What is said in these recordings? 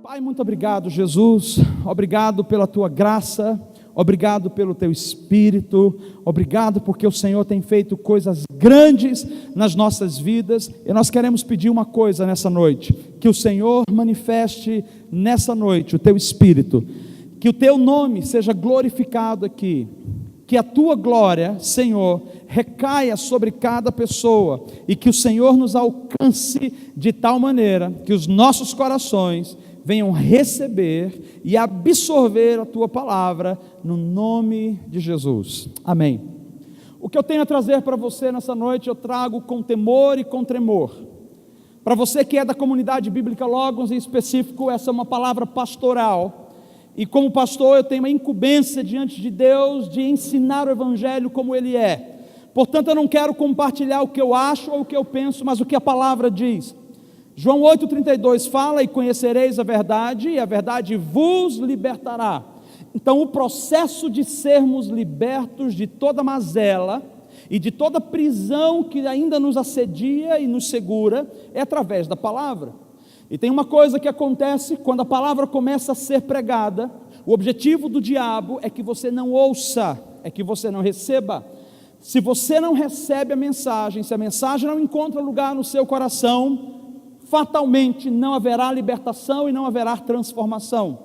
Pai, muito obrigado, Jesus, obrigado pela tua graça, obrigado pelo teu Espírito, obrigado porque o Senhor tem feito coisas grandes nas nossas vidas, e nós queremos pedir uma coisa nessa noite, que o Senhor manifeste nessa noite o teu Espírito, que o teu nome seja glorificado aqui, que a tua glória, Senhor, recaia sobre cada pessoa, e que o Senhor nos alcance de tal maneira, que os nossos corações venham receber e absorver a tua palavra, no nome de Jesus, amém. O que eu tenho a trazer para você nessa noite, eu trago com temor e com tremor. Para você que é da comunidade bíblica Logos, em específico, essa é uma palavra pastoral, e como pastor eu tenho uma incumbência diante de Deus, de ensinar o evangelho como ele é. Portanto, eu não quero compartilhar o que eu acho ou o que eu penso, mas o que a palavra diz. João 8,32 fala: e conhecereis a verdade, e a verdade vos libertará. Então o processo de sermos libertos de toda mazela e de toda prisão que ainda nos assedia e nos segura, é através da palavra. E tem uma coisa que acontece quando a palavra começa a ser pregada: o objetivo do diabo é que você não ouça, é que você não receba. Se você não recebe a mensagem, se a mensagem não encontra lugar no seu coração, fatalmente não haverá libertação e não haverá transformação.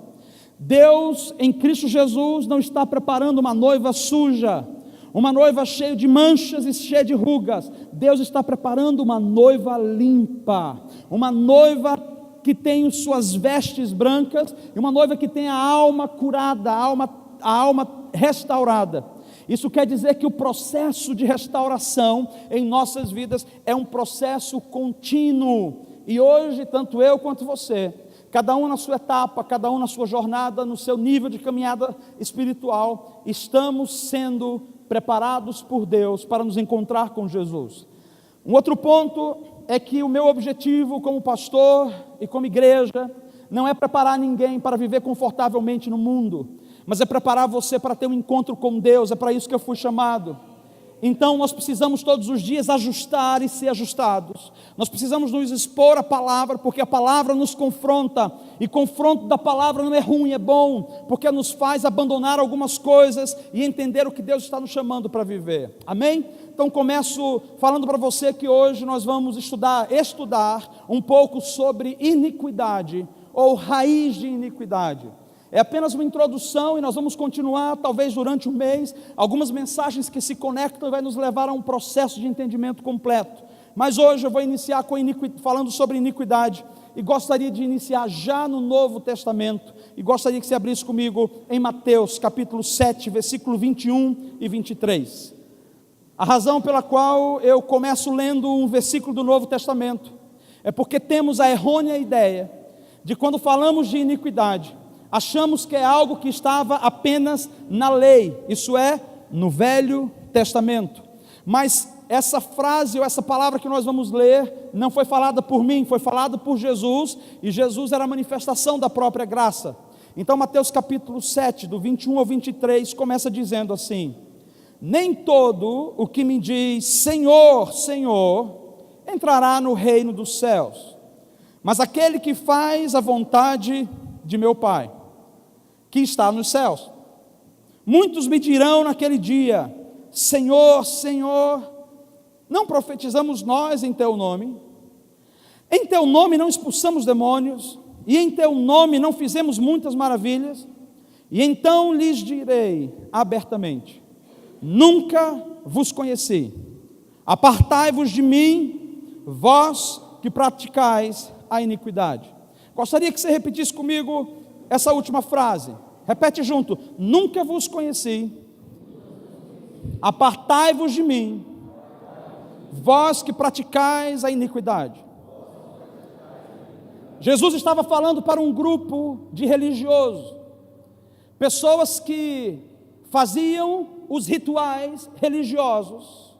Deus em Cristo Jesus não está preparando uma noiva suja, uma noiva cheia de manchas e cheia de rugas. Deus está preparando uma noiva limpa, uma noiva que tem suas vestes brancas, e uma noiva que tem a alma curada, a alma restaurada. Isso quer dizer que o processo de restauração em nossas vidas é um processo contínuo. E hoje, tanto eu quanto você, cada um na sua etapa, cada um na sua jornada, no seu nível de caminhada espiritual, estamos sendo preparados por Deus para nos encontrar com Jesus. Um outro ponto é que o meu objetivo como pastor e como igreja não é preparar ninguém para viver confortavelmente no mundo, mas é preparar você para ter um encontro com Deus. É para isso que eu fui chamado. Então nós precisamos todos os dias ajustar e ser ajustados. Nós precisamos nos expor à palavra, porque a palavra nos confronta, e confronto da palavra não é ruim, é bom, porque nos faz abandonar algumas coisas e entender o que Deus está nos chamando para viver, amém? Então começo falando para você que hoje nós vamos estudar um pouco sobre iniquidade, ou raiz de iniquidade. É apenas uma introdução, e nós vamos continuar, talvez durante um mês, algumas mensagens que se conectam e vai nos levar a um processo de entendimento completo. Mas hoje eu vou iniciar falando sobre iniquidade, e gostaria de iniciar já no Novo Testamento, e gostaria que você abrisse comigo em Mateus capítulo 7, versículo 21 e 23. A razão pela qual eu começo lendo um versículo do Novo Testamento é porque temos a errônea ideia de, quando falamos de iniquidade, achamos que é algo que estava apenas na lei, isso é, no Velho Testamento. Mas essa frase ou essa palavra que nós vamos ler não foi falada por mim, foi falada por Jesus, e Jesus era a manifestação da própria graça. Então Mateus capítulo 7, do 21 ao 23, começa dizendo assim: nem todo o que me diz Senhor, Senhor, entrará no reino dos céus, mas aquele que faz a vontade de meu Pai, que está nos céus. Muitos me dirão naquele dia: Senhor, Senhor, não profetizamos nós em teu nome? Em teu nome não expulsamos demônios, e em teu nome não fizemos muitas maravilhas? E então lhes direi abertamente: nunca vos conheci, apartai-vos de mim, vós que praticais a iniquidade. Gostaria que você repetisse comigo essa última frase. Repete junto: nunca vos conheci, apartai-vos de mim, vós que praticais a iniquidade. Jesus estava falando para um grupo de religiosos, pessoas que faziam os rituais religiosos,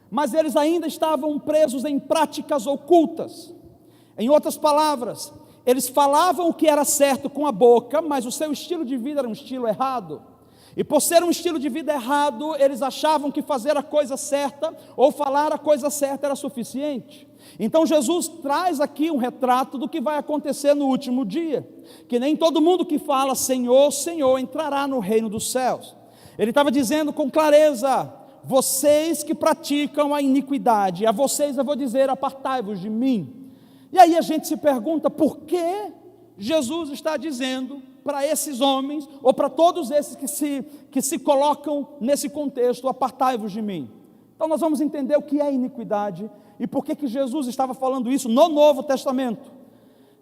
mas eles ainda estavam presos em práticas ocultas. Em outras palavras, eles falavam o que era certo com a boca, mas o seu estilo de vida era um estilo errado. E por ser um estilo de vida errado, eles achavam que fazer a coisa certa ou falar a coisa certa era suficiente. Então Jesus traz aqui um retrato do que vai acontecer no último dia, que nem todo mundo que fala Senhor, Senhor entrará no reino dos céus. Ele estava dizendo com clareza: vocês que praticam a iniquidade, a vocês eu vou dizer, apartai-vos de mim. E aí a gente se pergunta, por que Jesus está dizendo para esses homens, ou para todos esses que se colocam nesse contexto, apartai-vos de mim? Então nós vamos entender o que é iniquidade, e por que Jesus estava falando isso no Novo Testamento.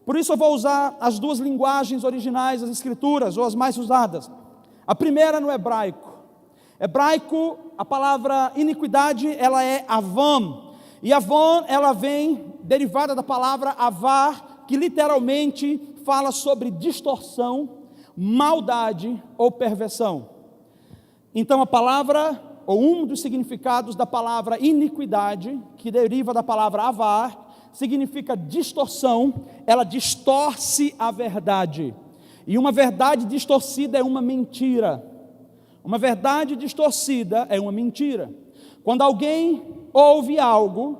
Por isso eu vou usar as duas linguagens originais das Escrituras, ou as mais usadas. A primeira no hebraico. Hebraico, a palavra iniquidade, ela é avam, e avam, ela vem derivada da palavra avar, que literalmente fala sobre distorção, maldade ou perversão. Então a palavra, ou um dos significados da palavra iniquidade, que deriva da palavra avar, significa distorção. Ela distorce a verdade, e uma verdade distorcida é uma mentira. Uma verdade distorcida é uma mentira. Quando alguém ouve algo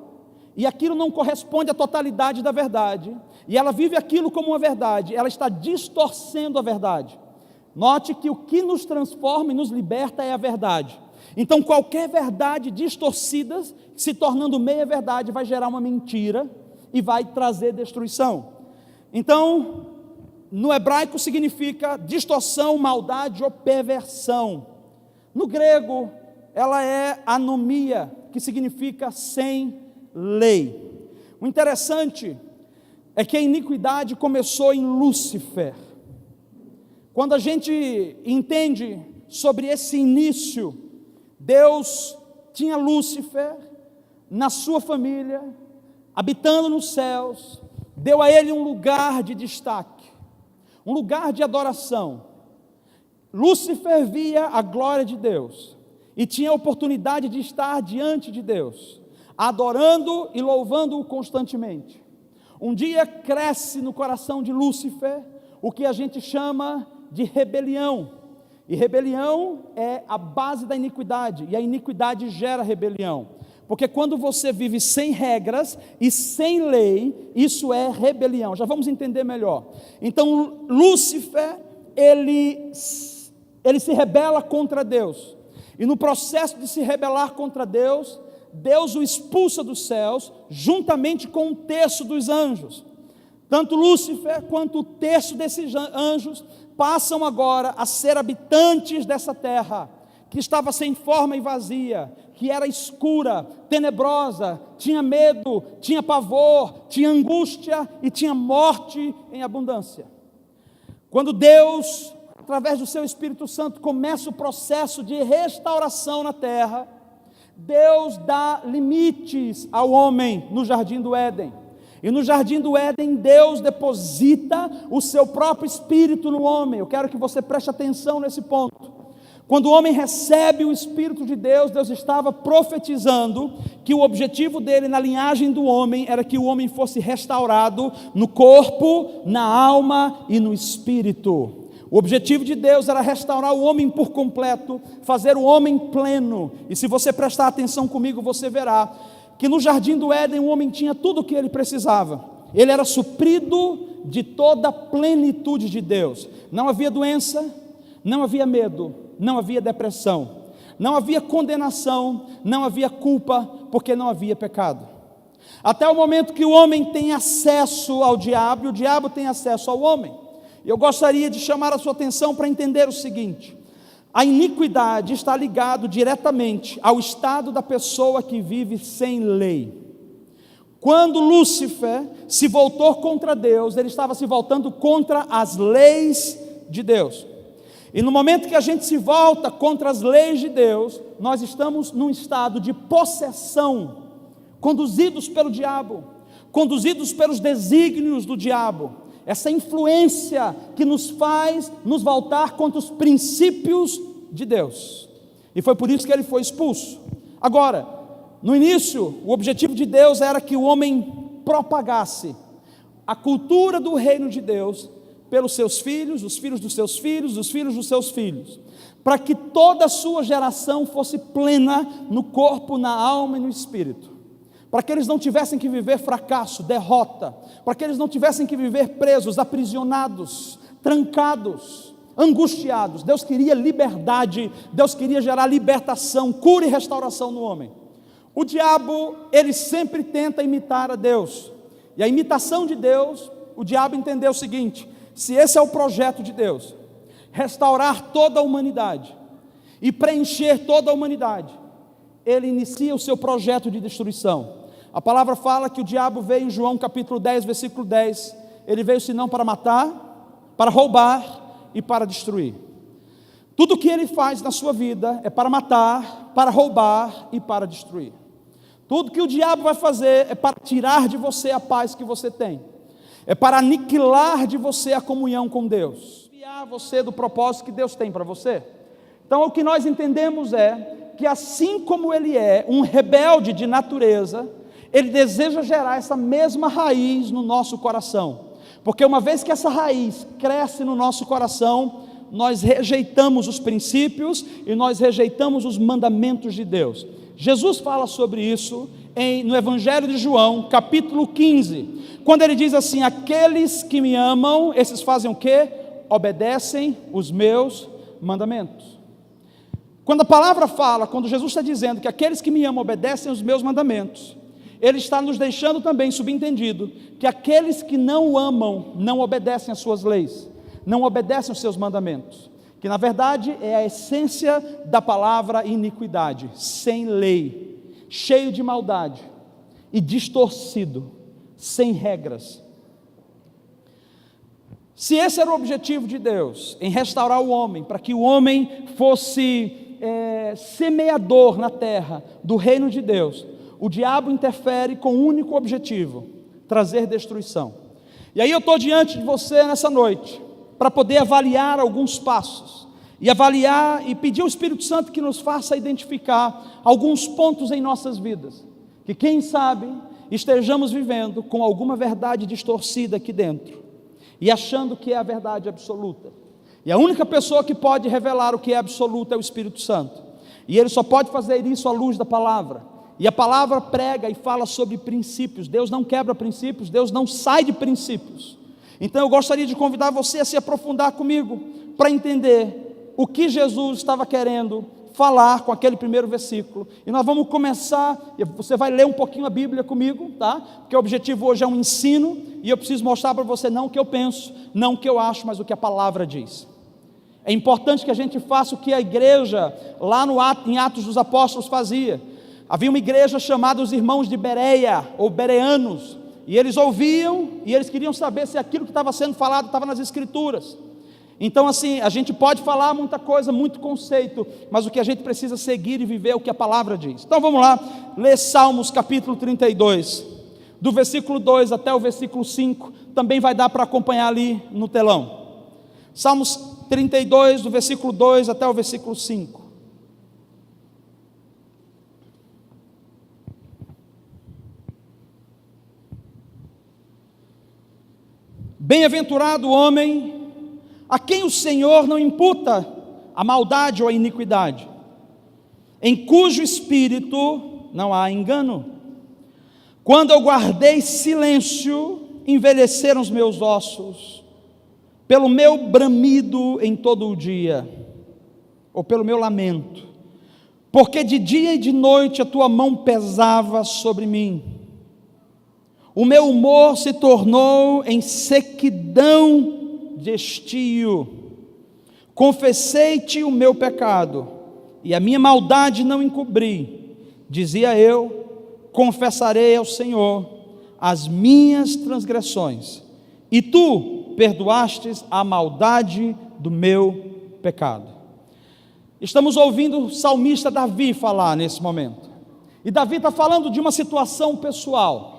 e aquilo não corresponde à totalidade da verdade, e ela vive aquilo como uma verdade, ela está distorcendo a verdade. Note que o que nos transforma e nos liberta é a verdade. Então qualquer verdade distorcida, se tornando meia verdade, vai gerar uma mentira e vai trazer destruição. Então, no hebraico significa distorção, maldade ou perversão. No grego, ela é anomia, que significa sem lei. O interessante é que a iniquidade começou em Lúcifer. Quando a gente entende sobre esse início, Deus tinha Lúcifer na sua família, habitando nos céus, deu a ele um lugar de destaque, um lugar de adoração. Lúcifer via a glória de Deus e tinha a oportunidade de estar diante de Deus, adorando e louvando-o constantemente. Um dia cresce no coração de Lúcifer o que a gente chama de rebelião, e rebelião é a base da iniquidade, e a iniquidade gera rebelião, porque quando você vive sem regras e sem lei, isso é rebelião. Já vamos entender melhor. Então Lúcifer, ele se rebela contra Deus, e no processo de se rebelar contra Deus, Deus o expulsa dos céus, juntamente com um terço dos anjos. Tanto Lúcifer quanto o terço desses anjos passam agora a ser habitantes dessa terra, que estava sem forma e vazia, que era escura, tenebrosa, tinha medo, tinha pavor, tinha angústia e tinha morte em abundância. Quando Deus, através do seu Espírito Santo, começa o processo de restauração na terra, Deus dá limites ao homem no jardim do Éden. E no jardim do Éden, Deus deposita o seu próprio Espírito no homem. Eu quero que você preste atenção nesse ponto. Quando o homem recebe o Espírito de Deus, Deus estava profetizando que o objetivo dele na linhagem do homem era que o homem fosse restaurado no corpo, na alma e no espírito. O objetivo de Deus era restaurar o homem por completo, fazer o homem pleno. E se você prestar atenção comigo, você verá que no jardim do Éden o homem tinha tudo o que ele precisava. Ele era suprido de toda a plenitude de Deus. Não havia doença, não havia medo, não havia depressão, não havia condenação, não havia culpa, porque não havia pecado. Até o momento que o homem tem acesso ao diabo, e o diabo tem acesso ao homem. Eu gostaria de chamar a sua atenção para entender o seguinte: a iniquidade está ligada diretamente ao estado da pessoa que vive sem lei. Quando Lúcifer se voltou contra Deus, ele estava se voltando contra as leis de Deus. E no momento que a gente se volta contra as leis de Deus, nós estamos num estado de possessão, conduzidos pelo diabo, conduzidos pelos desígnios do diabo. Essa influência que nos faz nos voltar contra os princípios de Deus. E foi por isso que ele foi expulso. Agora, no início, o objetivo de Deus era que o homem propagasse a cultura do reino de Deus pelos seus filhos, os filhos dos seus filhos, os filhos dos seus filhos, para que toda a sua geração fosse plena no corpo, na alma e no espírito, para que eles não tivessem que viver fracasso, derrota, para que eles não tivessem que viver presos, aprisionados, trancados, angustiados. Deus queria liberdade, Deus queria gerar libertação, cura e restauração no homem. O diabo, ele sempre tenta imitar a Deus, e a imitação de Deus, o diabo entendeu o seguinte: se esse é o projeto de Deus, restaurar toda a humanidade e preencher toda a humanidade, ele inicia o seu projeto de destruição. A palavra fala que o diabo veio em João capítulo 10, versículo 10, ele veio senão para matar, para roubar e para destruir. Tudo o que ele faz na sua vida é para matar, para roubar e para destruir. Tudo que o diabo vai fazer é para tirar de você a paz que você tem, é para aniquilar de você a comunhão com Deus, desviar você do propósito que Deus tem para você. Então o que nós entendemos é que assim como ele é um rebelde de natureza, ele deseja gerar essa mesma raiz no nosso coração, porque uma vez que essa raiz cresce no nosso coração, nós rejeitamos os princípios e nós rejeitamos os mandamentos de Deus. Jesus fala sobre isso no Evangelho de João, capítulo 15, quando ele diz assim: aqueles que me amam, esses fazem o quê? Obedecem os meus mandamentos. Quando a palavra fala, quando Jesus está dizendo que aqueles que me amam obedecem os meus mandamentos, ele está nos deixando também subentendido que aqueles que não o amam não obedecem às suas leis, não obedecem aos seus mandamentos, que na verdade é a essência da palavra iniquidade, sem lei, cheio de maldade e distorcido, sem regras. Se esse era o objetivo de Deus, em restaurar o homem, para que o homem fosse semeador na terra do reino de Deus, o diabo interfere com um único objetivo: trazer destruição. E aí eu estou diante de você nessa noite, para poder avaliar alguns passos, e avaliar e pedir ao Espírito Santo que nos faça identificar alguns pontos em nossas vidas, que quem sabe estejamos vivendo com alguma verdade distorcida aqui dentro, e achando que é a verdade absoluta, e a única pessoa que pode revelar o que é absoluto é o Espírito Santo, e ele só pode fazer isso à luz da palavra, e a palavra prega e fala sobre princípios. Deus não quebra princípios, Deus não sai de princípios. Então eu gostaria de convidar você a se aprofundar comigo, para entender o que Jesus estava querendo falar com aquele primeiro versículo, e nós vamos começar. Você vai ler um pouquinho a Bíblia comigo, tá? Porque o objetivo hoje é um ensino, e eu preciso mostrar para você não o que eu penso, não o que eu acho, mas o que a palavra diz. É importante que a gente faça o que a igreja lá em Atos dos Apóstolos fazia. Havia uma igreja chamada os irmãos de Bereia, ou bereanos, e eles ouviam, e eles queriam saber se aquilo que estava sendo falado estava nas Escrituras. Então assim, a gente pode falar muita coisa, muito conceito, mas o que a gente precisa seguir e viver é o que a palavra diz. Então vamos lá, ler Salmos capítulo 32, do versículo 2 até o versículo 5, também vai dar para acompanhar ali no telão. Salmos 32, do versículo 2 até o versículo 5. Bem-aventurado o homem a quem o Senhor não imputa a maldade ou a iniquidade, em cujo espírito não há engano. Quando eu guardei silêncio, envelheceram os meus ossos, pelo meu bramido em todo o dia, ou pelo meu lamento, porque de dia e de noite a tua mão pesava sobre mim. O meu humor se tornou em sequidão de estio. Confessei-te o meu pecado, e a minha maldade não encobri. Dizia eu: confessarei ao Senhor as minhas transgressões, e tu perdoastes a maldade do meu pecado. Estamos ouvindo o salmista Davi falar nesse momento, e Davi está falando de uma situação pessoal,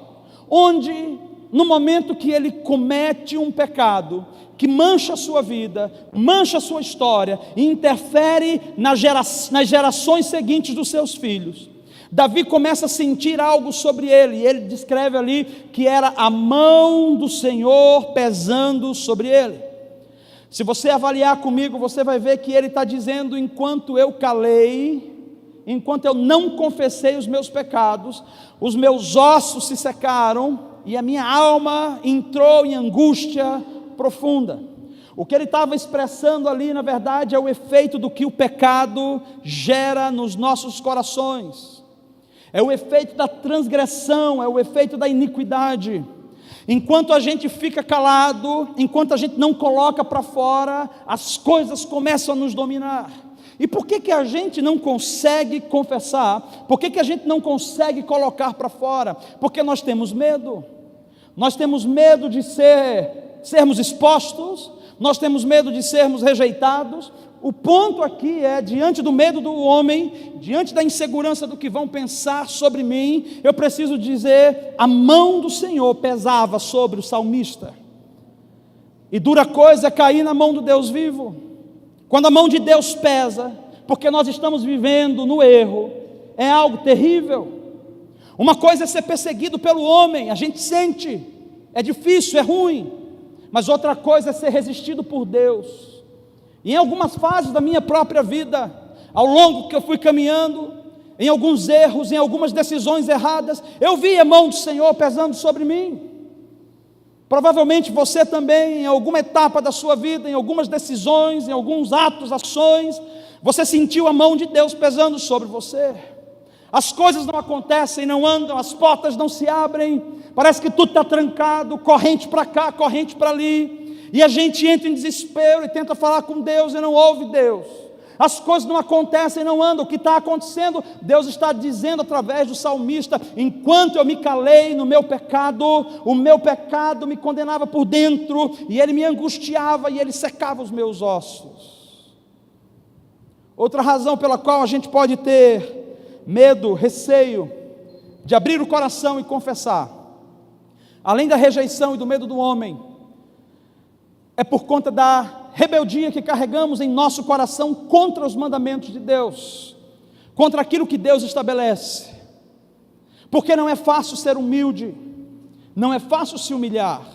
onde no momento que ele comete um pecado que mancha a sua vida, mancha a sua história e interfere nas gerações seguintes dos seus filhos, Davi começa a sentir algo sobre ele, e ele descreve ali que era a mão do Senhor pesando sobre ele. Se você avaliar comigo, você vai ver que ele está dizendo: enquanto eu calei, enquanto eu não confessei os meus pecados, os meus ossos se secaram e a minha alma entrou em angústia profunda. O que ele estava expressando ali, na verdade, é o efeito do que o pecado gera nos nossos corações. É o efeito da transgressão, é o efeito da iniquidade. Enquanto a gente fica calado, enquanto a gente não coloca para fora, as coisas começam a nos dominar. E por que a gente não consegue confessar? Por que a gente não consegue colocar para fora? Porque nós temos medo. Nós temos medo de sermos expostos, nós temos medo de sermos rejeitados. O ponto aqui é, diante do medo do homem, diante da insegurança do que vão pensar sobre mim, eu preciso dizer: a mão do Senhor pesava sobre o salmista. E dura coisa é cair na mão do Deus vivo. Quando a mão de Deus pesa, porque nós estamos vivendo no erro, é algo terrível. Uma coisa é ser perseguido pelo homem, a gente sente, é difícil, é ruim. Mas outra coisa é ser resistido por Deus. E em algumas fases da minha própria vida, ao longo que eu fui caminhando, em alguns erros, em algumas decisões erradas, eu vi a mão do Senhor pesando sobre mim. Provavelmente você também, em alguma etapa da sua vida, em algumas decisões, em alguns atos, ações, você sentiu a mão de Deus pesando sobre você. As coisas não acontecem, não andam, as portas não se abrem, parece que tudo está trancado, corrente para cá, corrente para ali. E a gente entra em desespero e tenta falar com Deus e não ouve Deus. As coisas não acontecem, não andam. O que está acontecendo? Deus está dizendo através do salmista: enquanto eu me calei no meu pecado, o meu pecado me condenava por dentro, e ele me angustiava, e ele secava os meus ossos. Outra razão pela qual a gente pode ter medo, receio de abrir o coração e confessar, além da rejeição e do medo do homem, é por conta da rebeldia que carregamos em nosso coração contra os mandamentos de Deus, contra aquilo que Deus estabelece. Porque não é fácil ser humilde, não é fácil se humilhar,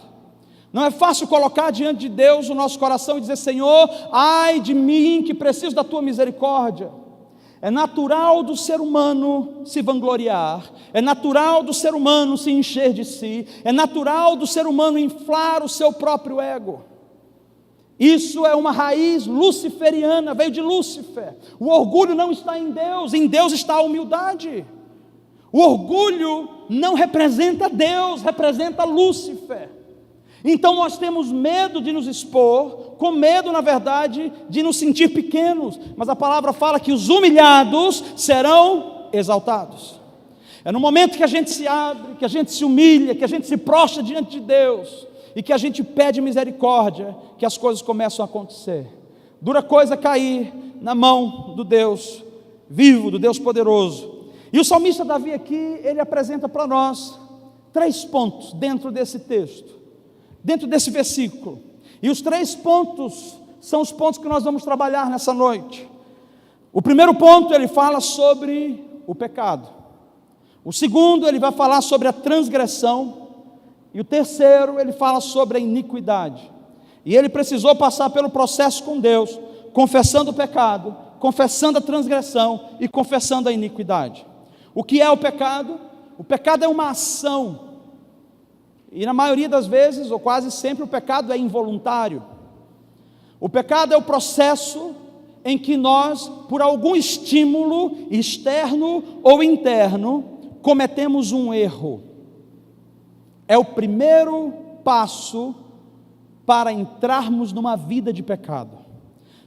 não é fácil colocar diante de Deus o nosso coração e dizer: Senhor, ai de mim que preciso da tua misericórdia. É natural do ser humano se vangloriar, é natural do ser humano se encher de si, é natural do ser humano inflar o seu próprio ego. Isso é uma raiz luciferiana, veio de Lúcifer. O orgulho não está em Deus está a humildade. O orgulho não representa Deus, representa Lúcifer. Então nós temos medo de nos expor, com medo, na verdade, de nos sentir pequenos. Mas a palavra fala que os humilhados serão exaltados. É no momento que a gente se abre, que a gente se humilha, que a gente se prostra diante de Deus, e que a gente pede misericórdia, que as coisas começam a acontecer. Dura coisa cair na mão do Deus vivo, do Deus poderoso. E o salmista Davi aqui, ele apresenta para nós 3 pontos dentro desse texto, dentro desse versículo. E os 3 pontos são os pontos que nós vamos trabalhar nessa noite. O primeiro ponto, ele fala sobre o pecado. O segundo, ele vai falar sobre a transgressão. E o terceiro, ele fala sobre a iniquidade. E ele precisou passar pelo processo com Deus, confessando o pecado, confessando a transgressão e confessando a iniquidade. O que é o pecado? O pecado é uma ação. E na maioria das vezes, ou quase sempre, o pecado é involuntário. O pecado é o processo em que nós, por algum estímulo externo ou interno, cometemos um erro. É o primeiro passo para entrarmos numa vida de pecado.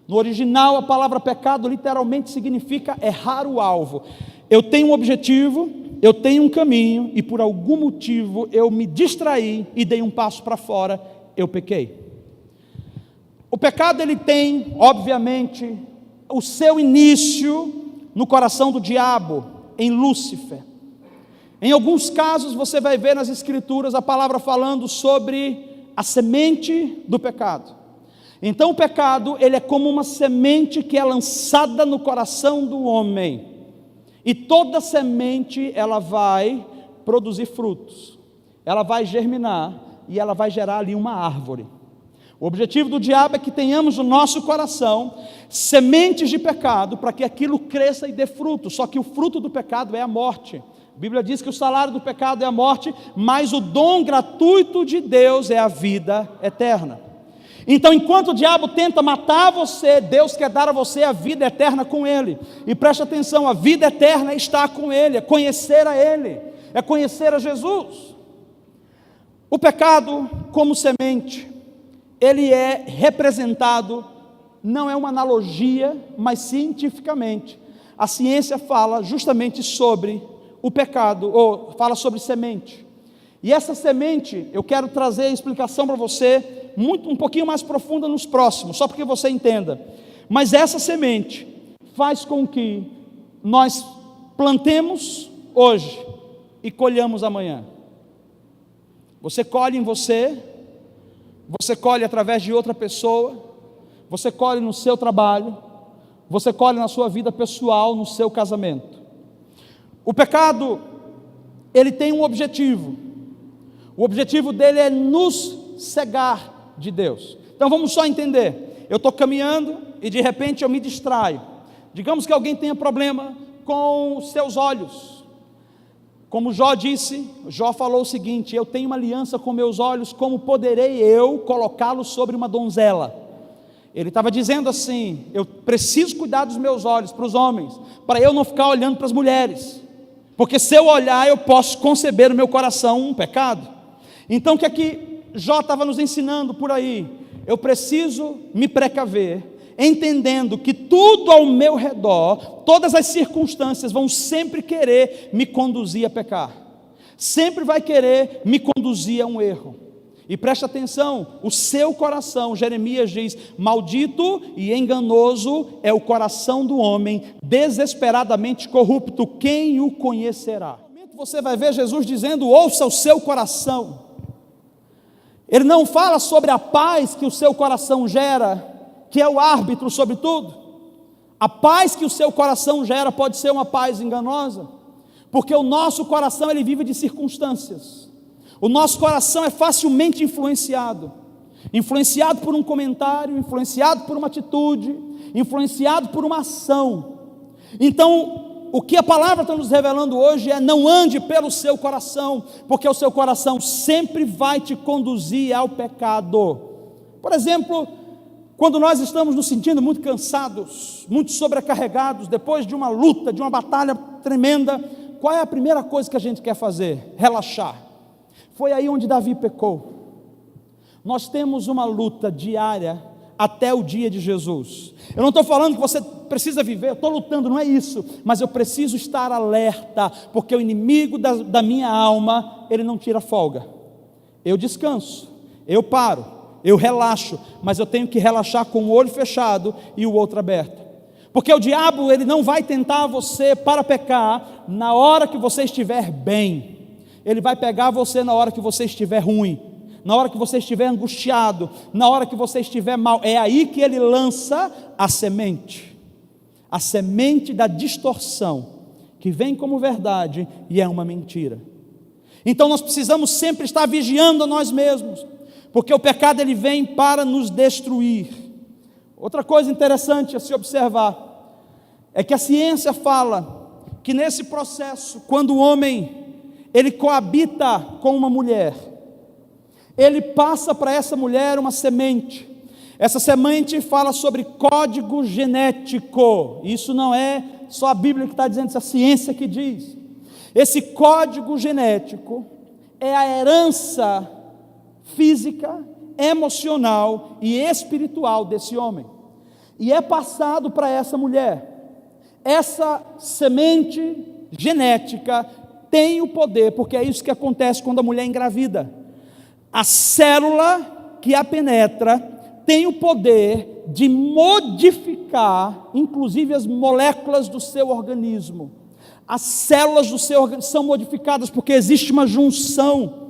No original, a palavra pecado literalmente significa errar o alvo. Eu tenho um objetivo, eu tenho um caminho, e por algum motivo eu me distraí e dei um passo para fora, eu pequei. O pecado, ele tem, obviamente, o seu início no coração do diabo, em Lúcifer. Em alguns casos você vai ver nas escrituras a palavra falando sobre a semente do pecado. Então o pecado, ele é como uma semente que é lançada no coração do homem. E toda semente, ela vai produzir frutos. Ela vai germinar e ela vai gerar ali uma árvore. O objetivo do diabo é que tenhamos no nosso coração sementes de pecado, para que aquilo cresça e dê fruto. Só que o fruto do pecado é a morte. A Bíblia diz que o salário do pecado é a morte, mas o dom gratuito de Deus é a vida eterna. Então, enquanto o diabo tenta matar você, Deus quer dar a você a vida eterna com Ele. E preste atenção, a vida eterna está com Ele, é conhecer a Ele, é conhecer a Jesus. O pecado, como semente, ele é representado, não é uma analogia, mas cientificamente. A ciência fala justamente sobre o pecado, ou fala sobre semente. E essa semente, eu quero trazer a explicação para você, um pouquinho mais profunda nos próximos, só para que você entenda. Mas essa semente faz com que nós plantemos hoje e colhamos amanhã. Você colhe em você, você colhe através de outra pessoa, você colhe no seu trabalho, você colhe na sua vida pessoal, no seu casamento. O pecado, ele tem um objetivo. O objetivo dele é nos cegar de Deus. Então vamos só entender. Eu estou caminhando e de repente eu me distraio. Digamos que alguém tenha problema com os seus olhos. Como Jó disse, Jó falou o seguinte: eu tenho uma aliança com meus olhos, como poderei eu colocá-los sobre uma donzela? Ele estava dizendo assim: eu preciso cuidar dos meus olhos para os homens, para eu não ficar olhando para as mulheres, porque se eu olhar eu posso conceber no meu coração um pecado. Então o que é que Jó estava nos ensinando por aí? Eu preciso me precaver, entendendo que tudo ao meu redor, todas as circunstâncias vão sempre querer me conduzir a pecar, sempre vai querer me conduzir a um erro. E preste atenção, o seu coração, Jeremias diz: maldito e enganoso é o coração do homem, desesperadamente corrupto, quem o conhecerá? Você vai ver Jesus dizendo: ouça o seu coração. Ele não fala sobre a paz que o seu coração gera, que é o árbitro sobre tudo. A paz que o seu coração gera pode ser uma paz enganosa, porque o nosso coração ele vive de circunstâncias. O nosso coração é facilmente influenciado por um comentário, influenciado por uma atitude, influenciado por uma ação. Então, o que a palavra está nos revelando hoje é: não ande pelo seu coração, porque o seu coração sempre vai te conduzir ao pecado. Por exemplo, quando nós estamos nos sentindo muito cansados, muito sobrecarregados, depois de uma luta, de uma batalha tremenda, qual é a primeira coisa que a gente quer fazer? Relaxar. Foi aí onde Davi pecou. Nós temos uma luta diária até o dia de Jesus. Eu não estou falando que você precisa viver, eu estou lutando, não é isso, mas eu preciso estar alerta, porque o inimigo da minha alma, ele não tira folga. Eu descanso, eu paro, eu relaxo, mas eu tenho que relaxar com o olho fechado e o outro aberto, porque o diabo ele não vai tentar você para pecar na hora que você estiver bem. Ele vai pegar você na hora que você estiver ruim, na hora que você estiver angustiado, na hora que você estiver mal. É aí que ele lança a semente da distorção, que vem como verdade e é uma mentira. Então nós precisamos sempre estar vigiando a nós mesmos, porque o pecado ele vem para nos destruir. Outra coisa interessante a se observar é que a ciência fala que nesse processo, quando o homem ele coabita com uma mulher, ele passa para essa mulher uma semente. Essa semente fala sobre código genético. Isso não é só a Bíblia que está dizendo, isso é a ciência que diz. Esse código genético é a herança física, emocional e espiritual desse homem, e é passado para essa mulher. Essa semente genética tem o poder, porque é isso que acontece quando a mulher engravida. A célula que a penetra tem o poder de modificar, inclusive as moléculas do seu organismo. As células do seu organismo são modificadas porque existe uma junção,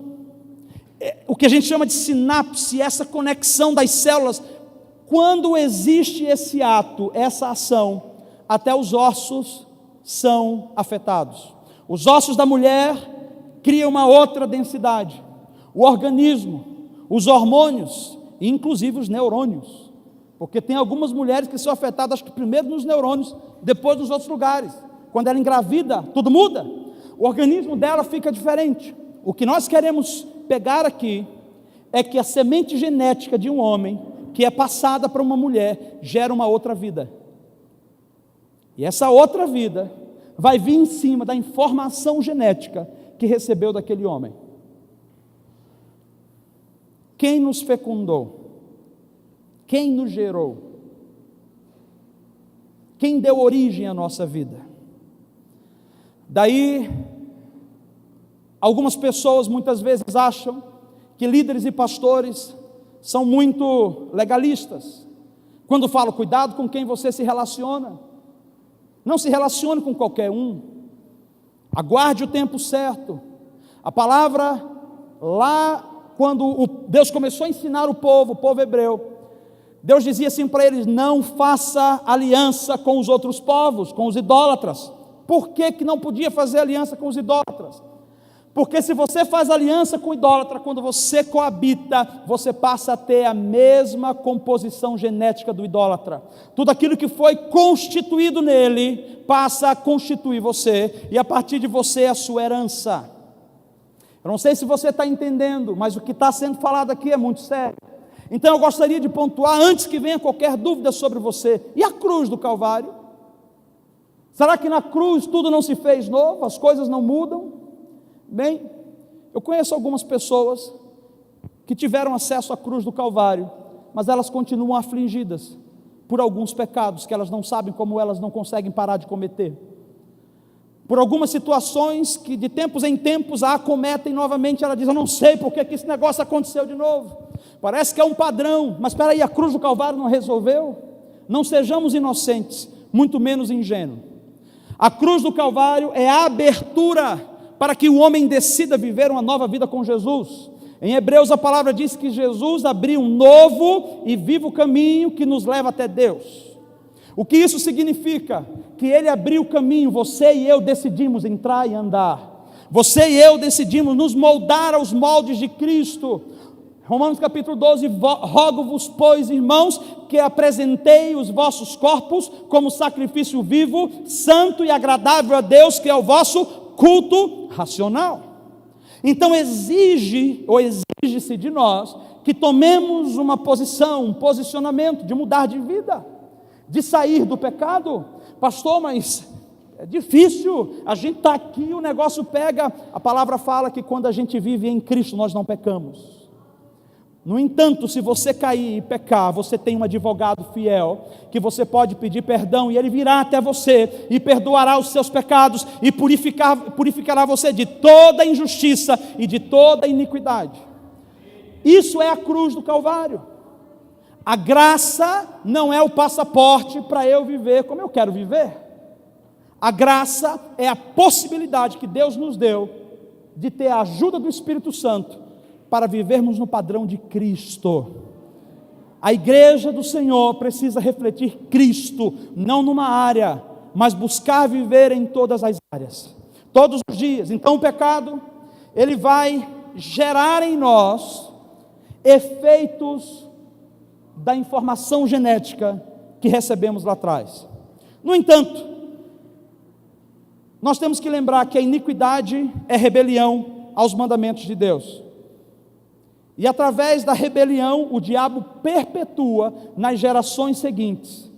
o que a gente chama de sinapse, essa conexão das células. Quando existe esse ato, essa ação, até os ossos são afetados. Os ossos da mulher criam uma outra densidade. O organismo, os hormônios inclusive os neurônios, porque tem algumas mulheres que são afetadas, acho que primeiro nos neurônios, depois nos outros lugares. Quando ela engravida, tudo muda, o organismo dela fica diferente. O que nós queremos pegar aqui é que a semente genética de um homem, que é passada para uma mulher, gera uma outra vida, e essa outra vida vai vir em cima da informação genética que recebeu daquele homem. Quem nos fecundou? Quem nos gerou? Quem deu origem à nossa vida? Daí, algumas pessoas muitas vezes acham que líderes e pastores são muito legalistas, quando falam, cuidado com quem você se relaciona, não se relacione com qualquer um, aguarde o tempo certo. A palavra lá, quando Deus começou a ensinar o povo hebreu, Deus dizia assim para eles: não faça aliança com os outros povos, com os idólatras. Por que que não podia fazer aliança com os idólatras? Porque se você faz aliança com o idólatra, quando você coabita, você passa a ter a mesma composição genética do idólatra. Tudo aquilo que foi constituído nele, passa a constituir você, e a partir de você a sua herança. Eu não sei se você está entendendo, mas o que está sendo falado aqui é muito sério. Então eu gostaria de pontuar, antes que venha qualquer dúvida sobre você, e a cruz do Calvário? Será que na cruz tudo não se fez novo, as coisas não mudam? Bem, eu conheço algumas pessoas que tiveram acesso à cruz do Calvário, mas elas continuam afligidas por alguns pecados que elas não sabem como elas não conseguem parar de cometer, por algumas situações que de tempos em tempos a acometem novamente. Ela diz: eu não sei porque que esse negócio aconteceu de novo, parece que é um padrão, mas espera aí, a cruz do Calvário não resolveu? Não sejamos inocentes, muito menos ingênuos. A cruz do Calvário é a abertura para que o homem decida viver uma nova vida com Jesus. Em Hebreus a palavra diz que Jesus abriu um novo e vivo caminho que nos leva até Deus. O que isso significa? Que Ele abriu o caminho, você e eu decidimos entrar e andar. Você e eu decidimos nos moldar aos moldes de Cristo. Romanos capítulo 12, rogo-vos, pois, irmãos, que apresentei os vossos corpos como sacrifício vivo, santo e agradável a Deus, que é o vosso culto racional. Então exige-se de nós que tomemos uma posição, um posicionamento de mudar de vida, de sair do pecado. Pastor, mas é difícil, a gente está aqui, o negócio pega. A palavra fala que quando a gente vive em Cristo, nós não pecamos. No entanto, se você cair e pecar, você tem um advogado fiel, que você pode pedir perdão, e ele virá até você, e perdoará os seus pecados, e purificará você de toda injustiça, e de toda iniquidade. Isso é a cruz do Calvário. A graça não é o passaporte para eu viver como eu quero viver. A graça é a possibilidade que Deus nos deu, de ter a ajuda do Espírito Santo, para vivermos no padrão de Cristo. A igreja do Senhor precisa refletir Cristo, não numa área, mas buscar viver em todas as áreas, todos os dias. Então o pecado, ele vai gerar em nós efeitos da informação genética que recebemos lá atrás. No entanto, nós temos que lembrar que a iniquidade é rebelião aos mandamentos de Deus. E através da rebelião, o diabo perpetua nas gerações seguintes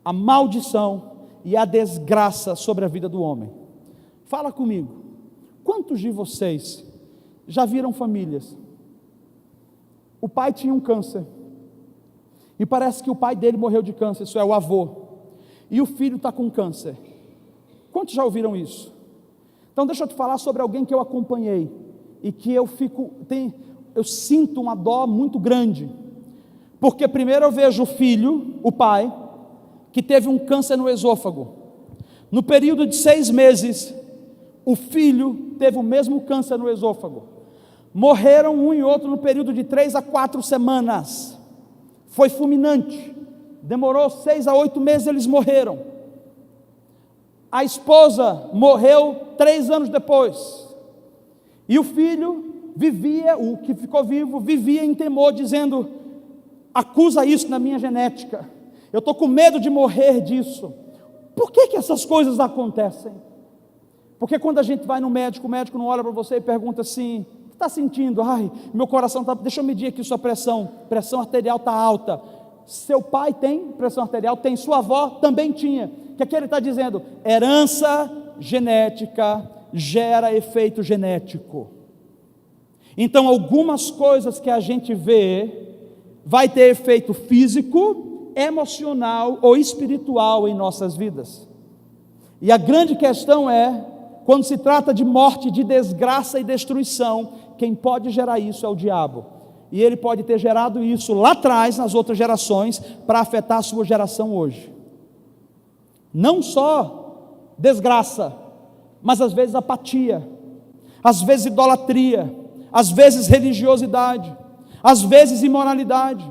a maldição e a desgraça sobre a vida do homem. Fala comigo, quantos de vocês já viram famílias? O pai tinha um câncer, e parece que o pai dele morreu de câncer, isso é, o avô, e o filho está com câncer. Quantos já ouviram isso? Então deixa eu te falar sobre alguém que eu acompanhei, e que eu sinto uma dó muito grande, porque primeiro eu vejo o filho, o pai, que teve um câncer no esôfago. No período de 6 meses, o filho teve o mesmo câncer no esôfago. Morreram um e outro no período de 3 a 4 semanas. Foi fulminante. Demorou 6 a 8 meses, eles morreram. A esposa morreu 3 anos depois. E o filho vivia, o que ficou vivo, vivia em temor, dizendo: acusa isso na minha genética, eu estou com medo de morrer disso. Por que essas coisas acontecem? Porque quando a gente vai no médico, o médico não olha para você e pergunta assim: o que está sentindo? Ai, meu coração está, deixa eu medir aqui sua pressão arterial está alta. Seu pai tem pressão arterial? Tem. Sua avó também tinha. O que é que ele está dizendo? Herança genética gera efeito genético. Então algumas coisas que a gente vê vai ter efeito físico, emocional ou espiritual em nossas vidas. E a grande questão é, quando se trata de morte, de desgraça e destruição, quem pode gerar isso é o diabo. E ele pode ter gerado isso lá atrás, nas outras gerações, para afetar a sua geração hoje. Não só desgraça, mas às vezes apatia, às vezes idolatria, às vezes religiosidade, às vezes imoralidade,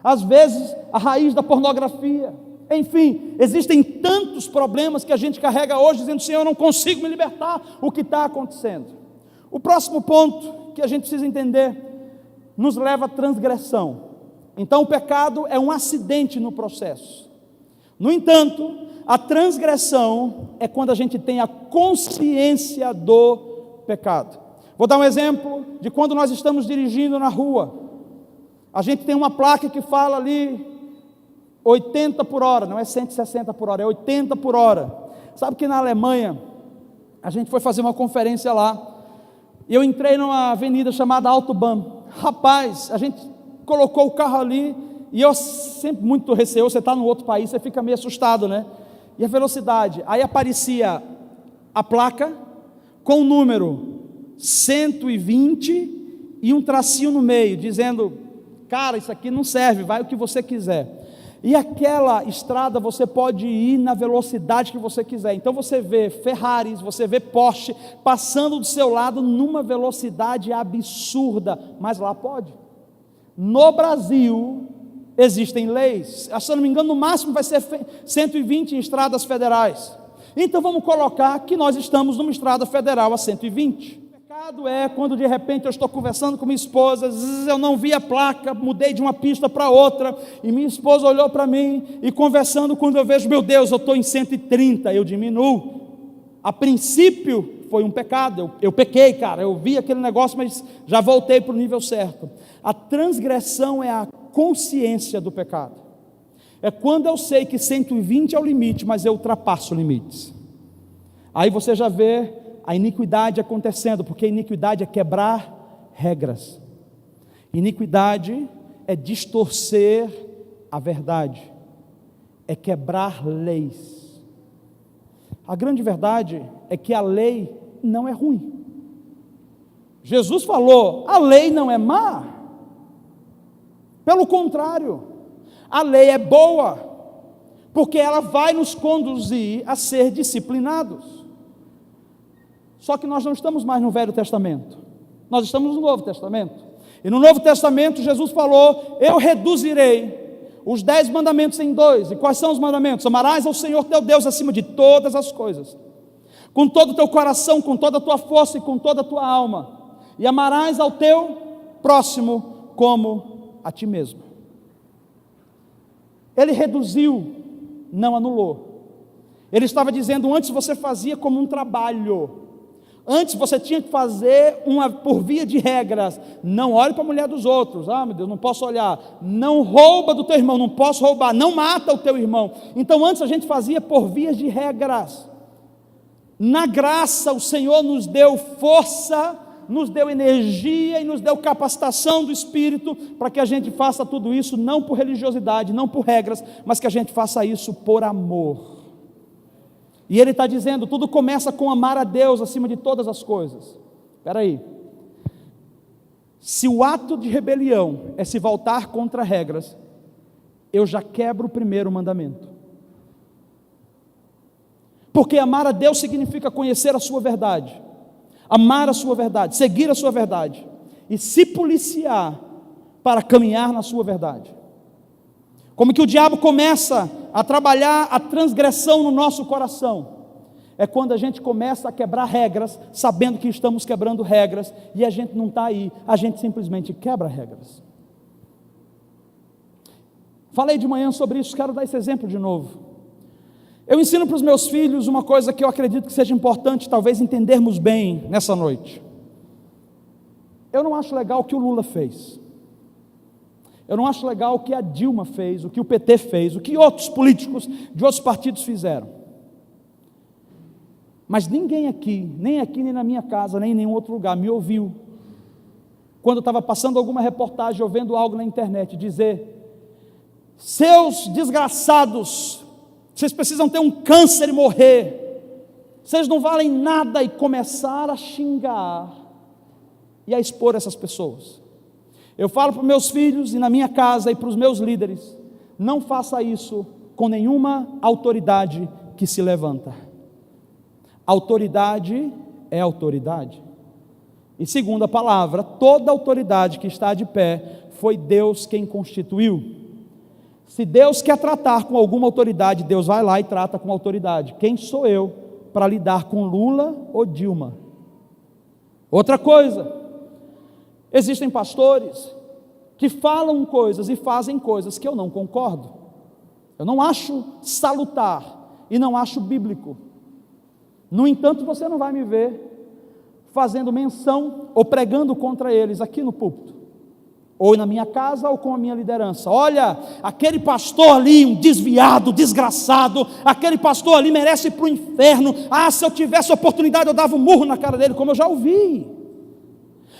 às vezes a raiz da pornografia. Enfim, existem tantos problemas que a gente carrega hoje, dizendo: Senhor, eu não consigo me libertar. O que está acontecendo? O próximo ponto que a gente precisa entender nos leva à transgressão. Então o pecado é um acidente no processo. No entanto, a transgressão é quando a gente tem a consciência do pecado. Vou dar um exemplo de quando nós estamos dirigindo na rua. A gente tem uma placa que fala ali 80 por hora, não é 160 por hora, é 80 por hora. Sabe que na Alemanha, a gente foi fazer uma conferência lá, e eu entrei numa avenida chamada Autobahn. Rapaz, a gente colocou o carro ali, e eu sempre muito receoso, você está num outro país, você fica meio assustado, né? E a velocidade, aí aparecia a placa com o número 120 e um tracinho no meio, dizendo: cara, isso aqui não serve, vai o que você quiser. E aquela estrada você pode ir na velocidade que você quiser. Então você vê Ferraris, você vê Porsche passando do seu lado numa velocidade absurda, mas lá pode. No Brasil existem leis, se eu não me engano, no máximo vai ser 120 em estradas federais. Então vamos colocar que nós estamos numa estrada federal a 120. O pecado é quando de repente eu estou conversando com minha esposa, eu não vi a placa, mudei de uma pista para outra, e minha esposa olhou para mim, e conversando, quando eu vejo: meu Deus, eu estou em 130, eu diminuo. A princípio foi um pecado, eu pequei, cara, eu vi aquele negócio, mas já voltei para o nível certo. A transgressão é a consciência do pecado. É quando eu sei que 120 é o limite, mas eu ultrapasso limites. Aí você já vê a iniquidade acontecendo, porque a iniquidade é quebrar regras. Iniquidade é distorcer a verdade, é quebrar leis. A grande verdade é que a lei não é ruim. Jesus falou: a lei não é má. Pelo contrário, a lei é boa, porque ela vai nos conduzir a ser disciplinados. Só que nós não estamos mais no Velho Testamento, nós estamos no Novo Testamento. E no Novo Testamento Jesus falou: eu reduzirei os 10 mandamentos em 2. E quais são os mandamentos? Amarás ao Senhor teu Deus acima de todas as coisas, com todo o teu coração, com toda a tua força e com toda a tua alma, e amarás ao teu próximo como a ti mesmo. Ele reduziu, não anulou. Ele estava dizendo: antes você fazia como um trabalho, antes você tinha que fazer por via de regras. Não olhe para a mulher dos outros. Ah, meu Deus, não posso olhar. Não rouba do teu irmão, não posso roubar. Não mata o teu irmão. Então antes a gente fazia por vias de regras. Na graça o Senhor nos deu força, nos deu energia e nos deu capacitação do Espírito para que a gente faça tudo isso não por religiosidade, não por regras, mas que a gente faça isso por amor. E ele está dizendo: tudo começa com amar a Deus acima de todas as coisas. Espera aí, se o ato de rebelião é se voltar contra regras, eu já quebro o primeiro mandamento. Porque amar a Deus significa conhecer a sua verdade, amar a sua verdade, seguir a sua verdade e se policiar para caminhar na sua verdade. Como que o diabo começa a trabalhar a transgressão no nosso coração? É quando a gente começa a quebrar regras, sabendo que estamos quebrando regras, e a gente não está aí, a gente simplesmente quebra regras. Falei de manhã sobre isso, quero dar esse exemplo de novo. Eu ensino para os meus filhos uma coisa que eu acredito que seja importante, talvez entendermos bem nessa noite. Eu não acho legal o que o Lula fez. Eu não acho legal o que a Dilma fez, o que o PT fez, o que outros políticos de outros partidos fizeram. Mas ninguém aqui, nem na minha casa, nem em nenhum outro lugar, me ouviu, quando eu estava passando alguma reportagem ou vendo algo na internet, dizer: seus desgraçados, vocês precisam ter um câncer e morrer, vocês não valem nada, e começar a xingar e a expor essas pessoas. Eu falo para os meus filhos e na minha casa e para os meus líderes: não faça isso com nenhuma autoridade que se levanta. Autoridade é autoridade. E segundo a palavra, toda autoridade que está de pé foi Deus quem constituiu. Se Deus quer tratar com alguma autoridade, Deus vai lá e trata com autoridade. Quem sou eu para lidar com Lula ou Dilma? Outra coisa, existem pastores que falam coisas e fazem coisas que eu não concordo. Eu não acho salutar e não acho bíblico. No entanto, você não vai me ver fazendo menção ou pregando contra eles aqui no púlpito, ou na minha casa, ou com a minha liderança. Olha, aquele pastor ali, um desviado, desgraçado, aquele pastor ali merece ir para o inferno. Se eu tivesse oportunidade eu dava um murro na cara dele, como eu já ouvi,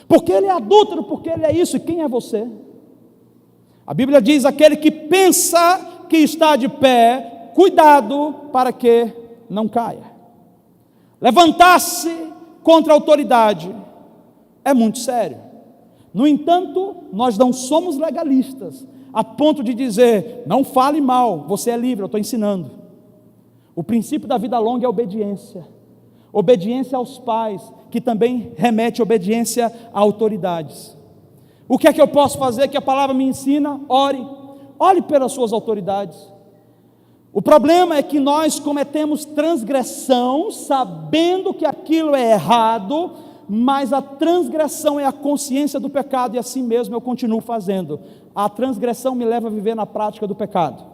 porque ele é adúltero, porque ele é isso. E quem é você? A Bíblia diz: aquele que pensa que está de pé, cuidado para que não caia. Levantar-se contra a autoridade é muito sério. No entanto, nós não somos legalistas a ponto de dizer: não fale mal, você é livre. Eu estou ensinando. O princípio da vida longa é obediência. Obediência aos pais, que também remete a obediência a autoridades. O que é que eu posso fazer que a palavra me ensina? Ore pelas suas autoridades. O problema é que nós cometemos transgressão sabendo que aquilo é errado, mas a transgressão é a consciência do pecado, e assim mesmo eu continuo fazendo. A transgressão me leva a viver na prática do pecado.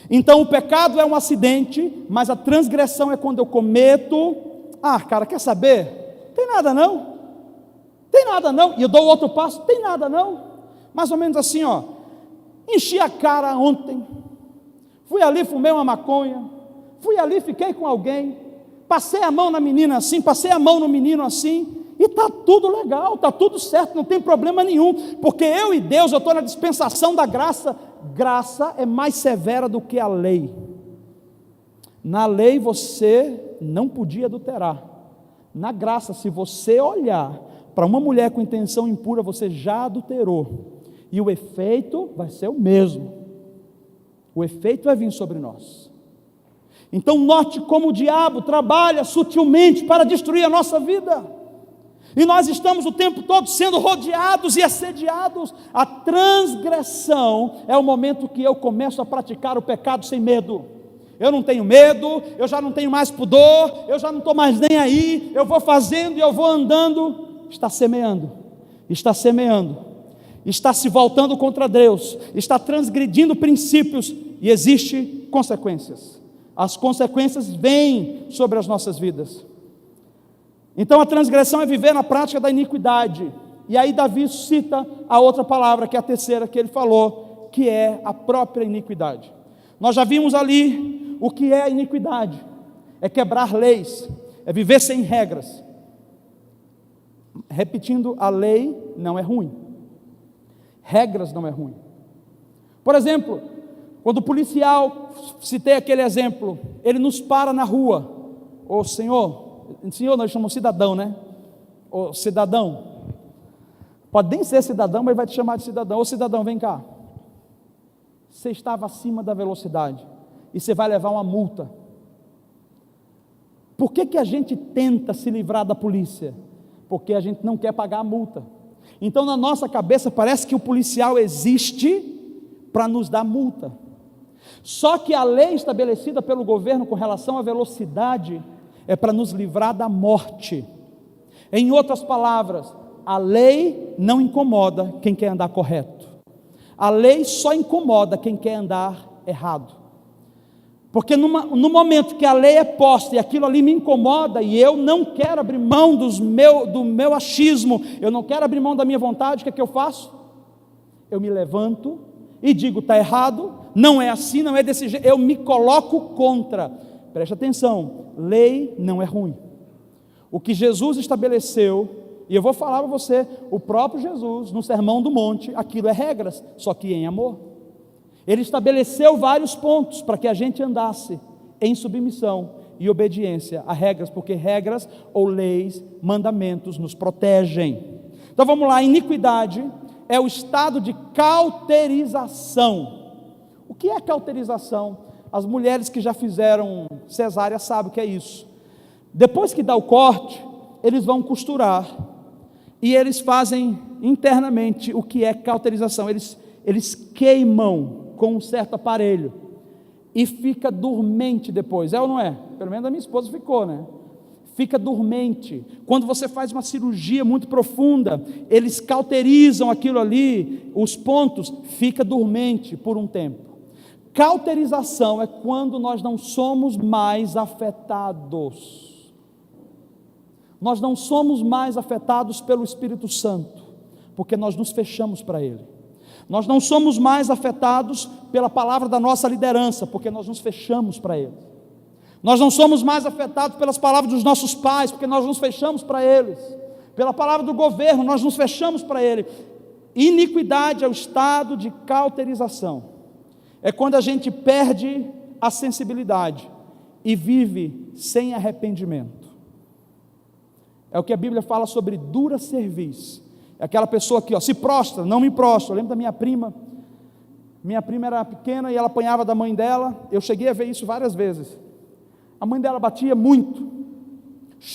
Então o pecado é um acidente, mas a transgressão é quando eu cometo. Cara, quer saber? Tem nada não. E eu dou outro passo, tem nada não. Mais ou menos assim, enchi a cara ontem, fui ali, fumei uma maconha, fui ali, fiquei com alguém, passei a mão na menina assim, passei a mão no menino assim, e está tudo legal, está tudo certo, não tem problema nenhum, porque eu e Deus, eu estou na dispensação da graça. Graça é mais severa do que a lei. Na lei você não podia adulterar. Na graça, se você olhar para uma mulher com intenção impura, você já adulterou, e o efeito vai ser o mesmo. O efeito vai vir sobre nós. Então note como o diabo trabalha sutilmente para destruir a nossa vida, e nós estamos o tempo todo sendo rodeados e assediados. A transgressão é o momento que eu começo a praticar o pecado sem medo. Eu não tenho medo, eu já não tenho mais pudor, eu já não estou mais nem aí, eu vou fazendo e eu vou andando. Está semeando, está se voltando contra Deus, está transgredindo princípios, e existem consequências. As consequências vêm sobre as nossas vidas. Então a transgressão é viver na prática da iniquidade. E aí Davi cita a outra palavra, que é a terceira que ele falou, que é a própria iniquidade. Nós já vimos ali o que é a iniquidade: é quebrar leis, é viver sem regras. Repetindo, a lei não é ruim, regras não é ruim. Por exemplo, quando o policial, citei aquele exemplo, ele nos para na rua: senhor, nós chamamos cidadão, né? Cidadão, pode nem ser cidadão, mas ele vai te chamar de cidadão. Cidadão, vem cá, você estava acima da velocidade e você vai levar uma multa. Por que a gente tenta se livrar da polícia? Porque a gente não quer pagar a multa. Então na nossa cabeça parece que o policial existe para nos dar multa. Só que a lei estabelecida pelo governo com relação à velocidade é para nos livrar da morte. Em outras palavras, a lei não incomoda quem quer andar correto. A lei só incomoda quem quer andar errado. Porque no momento que a lei é posta e aquilo ali me incomoda, e eu não quero abrir mão do meu achismo, eu não quero abrir mão da minha vontade, o que é que eu faço? Eu me levanto e digo, está errado, não é assim, não é desse jeito, eu me coloco contra. Preste atenção, lei não é ruim. O que Jesus estabeleceu, e eu vou falar para você, o próprio Jesus, no Sermão do Monte, aquilo é regras, só que em amor. Ele estabeleceu vários pontos para que a gente andasse em submissão e obediência a regras, porque regras ou leis, mandamentos nos protegem. Então vamos lá, iniquidade é o estado de cauterização. O que é cauterização? As mulheres que já fizeram cesárea sabem o que é isso. Depois que dá o corte, eles vão costurar e eles fazem internamente o que é cauterização. Eles queimam com um certo aparelho e fica dormente depois, é ou não é? Pelo menos a minha esposa ficou, né? Fica dormente. Quando você faz uma cirurgia muito profunda, eles cauterizam aquilo ali, os pontos, fica dormente por um tempo. Cauterização é quando nós não somos mais afetados. Nós não somos mais afetados pelo Espírito Santo, porque nós nos fechamos para Ele. Nós não somos mais afetados pela palavra da nossa liderança, porque nós nos fechamos para Ele. Nós não somos mais afetados pelas palavras dos nossos pais, porque nós nos fechamos para eles. Pela palavra do governo, nós nos fechamos para Ele. Iniquidade é o estado de cauterização. É quando a gente perde a sensibilidade e vive sem arrependimento. É o que a Bíblia fala sobre dura cerviz. É aquela pessoa que se prostra, não me prostra. Eu lembro da minha prima era pequena e ela apanhava da mãe dela, eu cheguei a ver isso várias vezes, a mãe dela batia muito,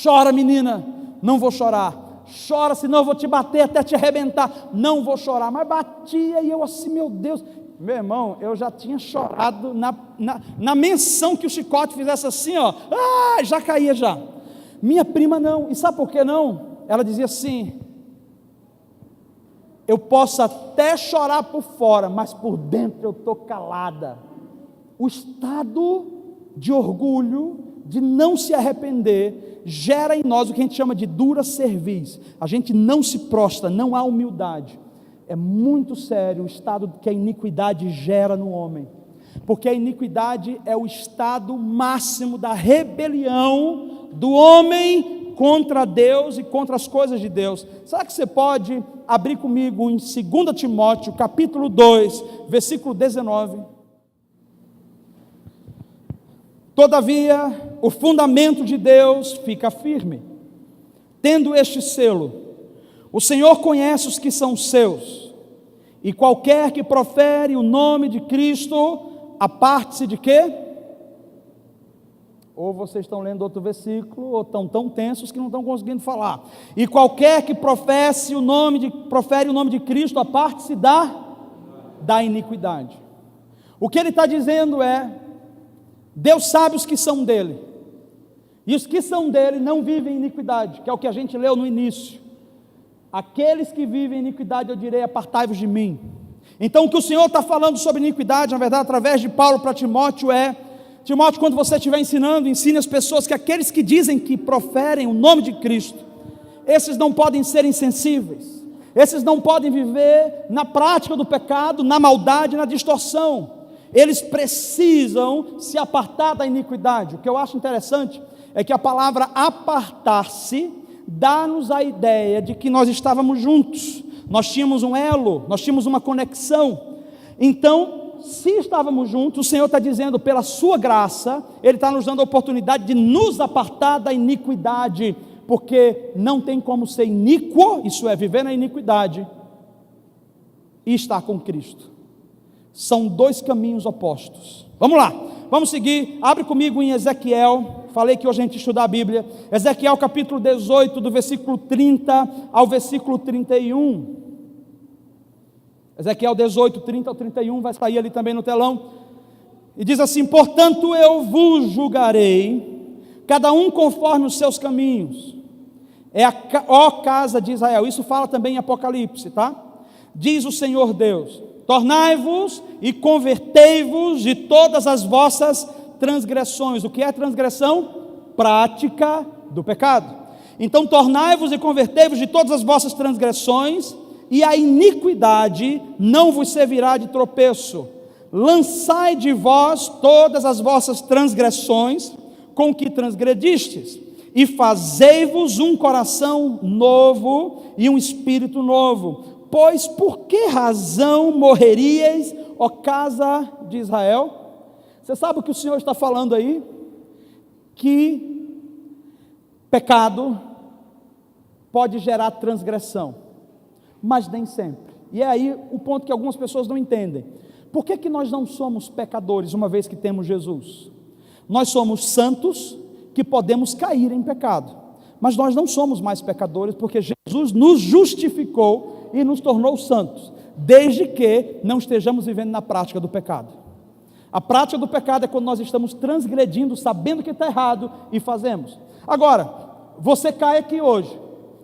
chora menina, não vou chorar, chora senão eu vou te bater até te arrebentar, não vou chorar, mas batia e eu assim, meu Deus, meu irmão, eu já tinha chorado na menção que o chicote fizesse assim, já caía já. Minha prima não, e sabe por que não? Ela dizia assim, eu posso até chorar por fora, mas por dentro eu estou calada. O estado de orgulho, de não se arrepender, gera em nós o que a gente chama de dura cerviz. A gente não se prostra, não há humildade. É muito sério o estado que a iniquidade gera no homem, porque a iniquidade é o estado máximo da rebelião do homem contra Deus e contra as coisas de Deus. Será que você pode abrir comigo em 2 Timóteo, capítulo 2, versículo 19? Todavia, o fundamento de Deus fica firme, tendo este selo: o Senhor conhece os que são seus, e qualquer que profere o nome de Cristo, aparte-se de quê? Ou vocês estão lendo outro versículo, ou estão tão tensos que não estão conseguindo falar. E qualquer que profere o nome de Cristo, aparte-se da iniquidade. O que ele está dizendo é, Deus sabe os que são dele, e os que são dele não vivem em iniquidade, que é o que a gente leu no início. Aqueles que vivem em iniquidade, eu direi, apartai-vos de mim. Então o que o Senhor está falando sobre iniquidade, na verdade, através de Paulo para Timóteo é: Timóteo, quando você estiver ensinando, ensine as pessoas que aqueles que dizem que proferem o nome de Cristo, esses não podem ser insensíveis, esses não podem viver na prática do pecado, na maldade, na distorção. Eles precisam se apartar da iniquidade. O que eu acho interessante é que a palavra apartar-se dá-nos a ideia de que nós estávamos juntos, nós tínhamos um elo, nós tínhamos uma conexão. Então, se estávamos juntos, o Senhor está dizendo, pela sua graça, Ele está nos dando a oportunidade de nos apartar da iniquidade, porque não tem como ser iníquo, isso é, viver na iniquidade, e estar com Cristo. São dois caminhos opostos. Vamos lá, vamos seguir, abre comigo em Ezequiel, falei que hoje a gente estudar a Bíblia, Ezequiel capítulo 18, do versículo 30 ao versículo 31, Ezequiel 18, 30 ao 31, vai sair ali também no telão, e diz assim: portanto eu vos julgarei, cada um conforme os seus caminhos, ó casa de Israel. Isso fala também em Apocalipse, tá? Diz o Senhor Deus: Tornai-vos e convertei-vos de todas as vossas transgressões. O que é transgressão? Prática do pecado. Então, tornai-vos e convertei-vos de todas as vossas transgressões, e a iniquidade não vos servirá de tropeço. Lançai de vós todas as vossas transgressões com que transgredistes, e fazei-vos um coração novo e um espírito novo. Pois por que razão morreríeis, ó casa de Israel? Você sabe o que o Senhor está falando aí? Que pecado pode gerar transgressão, mas nem sempre. E é aí o ponto que algumas pessoas não entendem. Por que nós não somos pecadores, uma vez que temos Jesus? Nós somos santos que podemos cair em pecado, mas nós não somos mais pecadores, porque Jesus nos justificou e nos tornou santos, desde que não estejamos vivendo na prática do pecado. A prática do pecado é quando nós estamos transgredindo, sabendo que está errado e fazemos. Agora, você cai aqui hoje,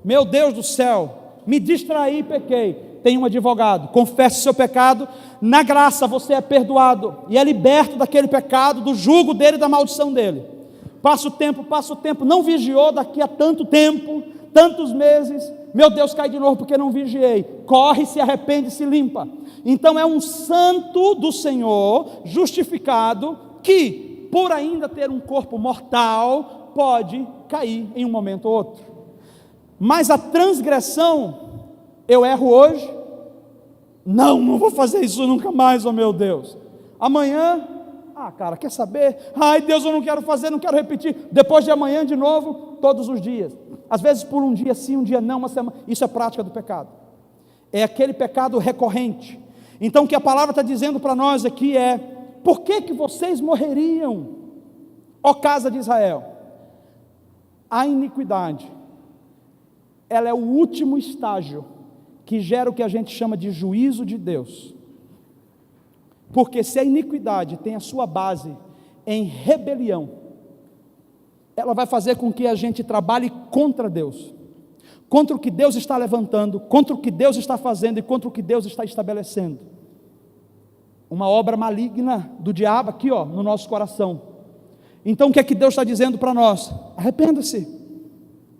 meu Deus do céu, me distraí e pequei. Tem um advogado, confesse seu pecado, na graça você é perdoado e é liberto daquele pecado, do jugo dele e da maldição dele. Passa o tempo, não vigiou, daqui a tanto tempo, tantos meses, meu Deus, cai de novo porque não vigiei. Corre, se arrepende, se limpa. Então é um santo do Senhor, justificado, que por ainda ter um corpo mortal, pode cair em um momento ou outro. Mas a transgressão, eu erro hoje, não vou fazer isso nunca mais, oh meu Deus. Amanhã, cara, quer saber? Ai Deus, eu não quero fazer, não quero repetir. Depois de amanhã de novo, todos os dias. Às vezes por um dia sim, um dia não, uma semana. Isso é prática do pecado. É aquele pecado recorrente. Então o que a palavra está dizendo para nós aqui é: por que vocês morreriam, ó casa de Israel? A iniquidade, ela é o último estágio que gera o que a gente chama de juízo de Deus. Porque se a iniquidade tem a sua base em rebelião, ela vai fazer com que a gente trabalhe contra Deus, contra o que Deus está levantando, contra o que Deus está fazendo e contra o que Deus está estabelecendo. Uma obra maligna do diabo aqui, no nosso coração. Então o que é que Deus está dizendo para nós? Arrependa-se,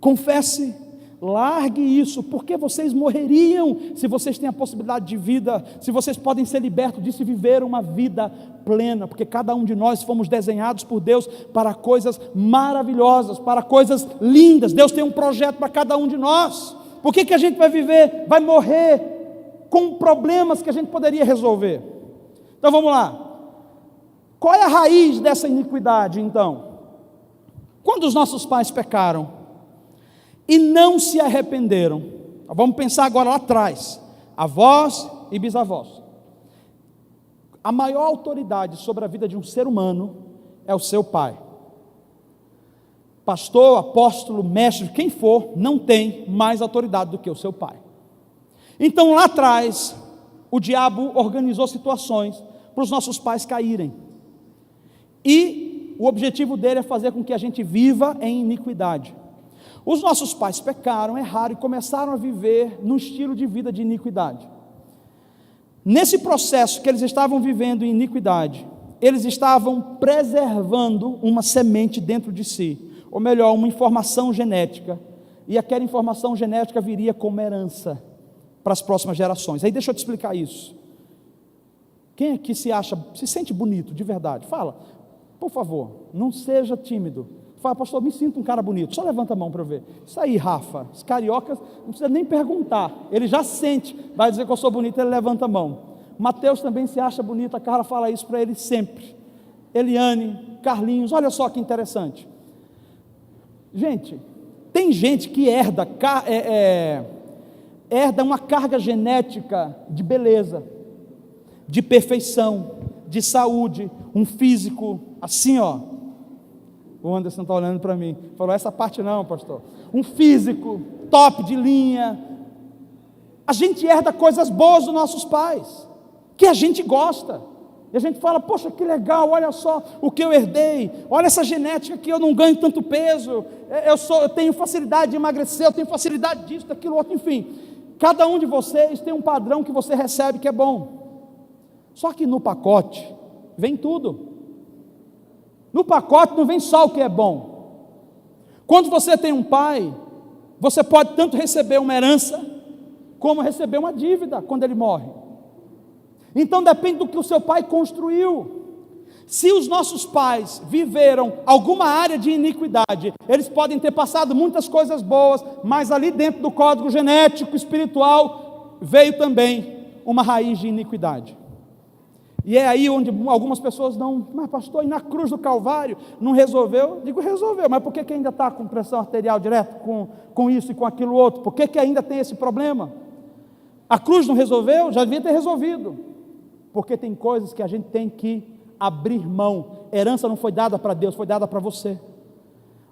confesse, largue isso, porque vocês morreriam se vocês têm a possibilidade de vida, se vocês podem ser libertos disso e viver uma vida plena, porque cada um de nós fomos desenhados por Deus para coisas maravilhosas, para coisas lindas. Deus tem um projeto para cada um de nós. Por que a gente vai viver, vai morrer com problemas que a gente poderia resolver? Então vamos lá. Qual é a raiz dessa iniquidade então? Quando os nossos pais pecaram e não se arrependeram, vamos pensar agora lá atrás, avós e bisavós. A maior autoridade sobre a vida de um ser humano é o seu pai. Pastor, apóstolo, mestre, quem for, não tem mais autoridade do que o seu pai. Então lá atrás, o diabo organizou situações para os nossos pais caírem, e o objetivo dele é fazer com que a gente viva em iniquidade. Os nossos pais pecaram, erraram e começaram a viver num estilo de vida de iniquidade. Nesse processo que eles estavam vivendo em iniquidade, eles estavam preservando uma semente dentro de si, ou melhor, uma informação genética, e aquela informação genética viria como herança para as próximas gerações. Aí deixa eu te explicar isso. Quem aqui se sente bonito de verdade? Fala, por favor, não seja tímido. Fala, pastor, me sinto um cara bonito. Só levanta a mão para eu ver. Isso aí, Rafa, os cariocas, não precisa nem perguntar. Ele já sente, vai dizer que eu sou bonito, ele levanta a mão. Mateus também se acha bonito, a Carla fala isso para ele sempre. Eliane, Carlinhos, olha só que interessante. Gente, tem gente que herda uma carga genética de beleza, de perfeição, de saúde, um físico assim, o Anderson está olhando para mim, falou, essa parte não, pastor. Um físico top de linha. A gente herda coisas boas dos nossos pais, que a gente gosta, e a gente fala, poxa, que legal, olha só o que eu herdei, olha essa genética que eu não ganho tanto peso, eu tenho facilidade de emagrecer, eu tenho facilidade disso, daquilo outro, enfim. Cada um de vocês tem um padrão que você recebe que é bom. Só que no pacote vem tudo. No pacote não vem só o que é bom. Quando você tem um pai, você pode tanto receber uma herança, como receber uma dívida quando ele morre. Então depende do que o seu pai construiu. Se os nossos pais viveram alguma área de iniquidade, eles podem ter passado muitas coisas boas, mas ali dentro do código genético, espiritual, veio também uma raiz de iniquidade. E é aí onde algumas pessoas não, mas pastor, e na cruz do Calvário não resolveu? Digo, resolveu, mas por que ainda está com pressão arterial direto, com isso e com aquilo outro? Por que ainda tem esse problema? A cruz não resolveu? Já devia ter resolvido. Porque tem coisas que a gente tem que abrir mão. A herança não foi dada para Deus, foi dada para você.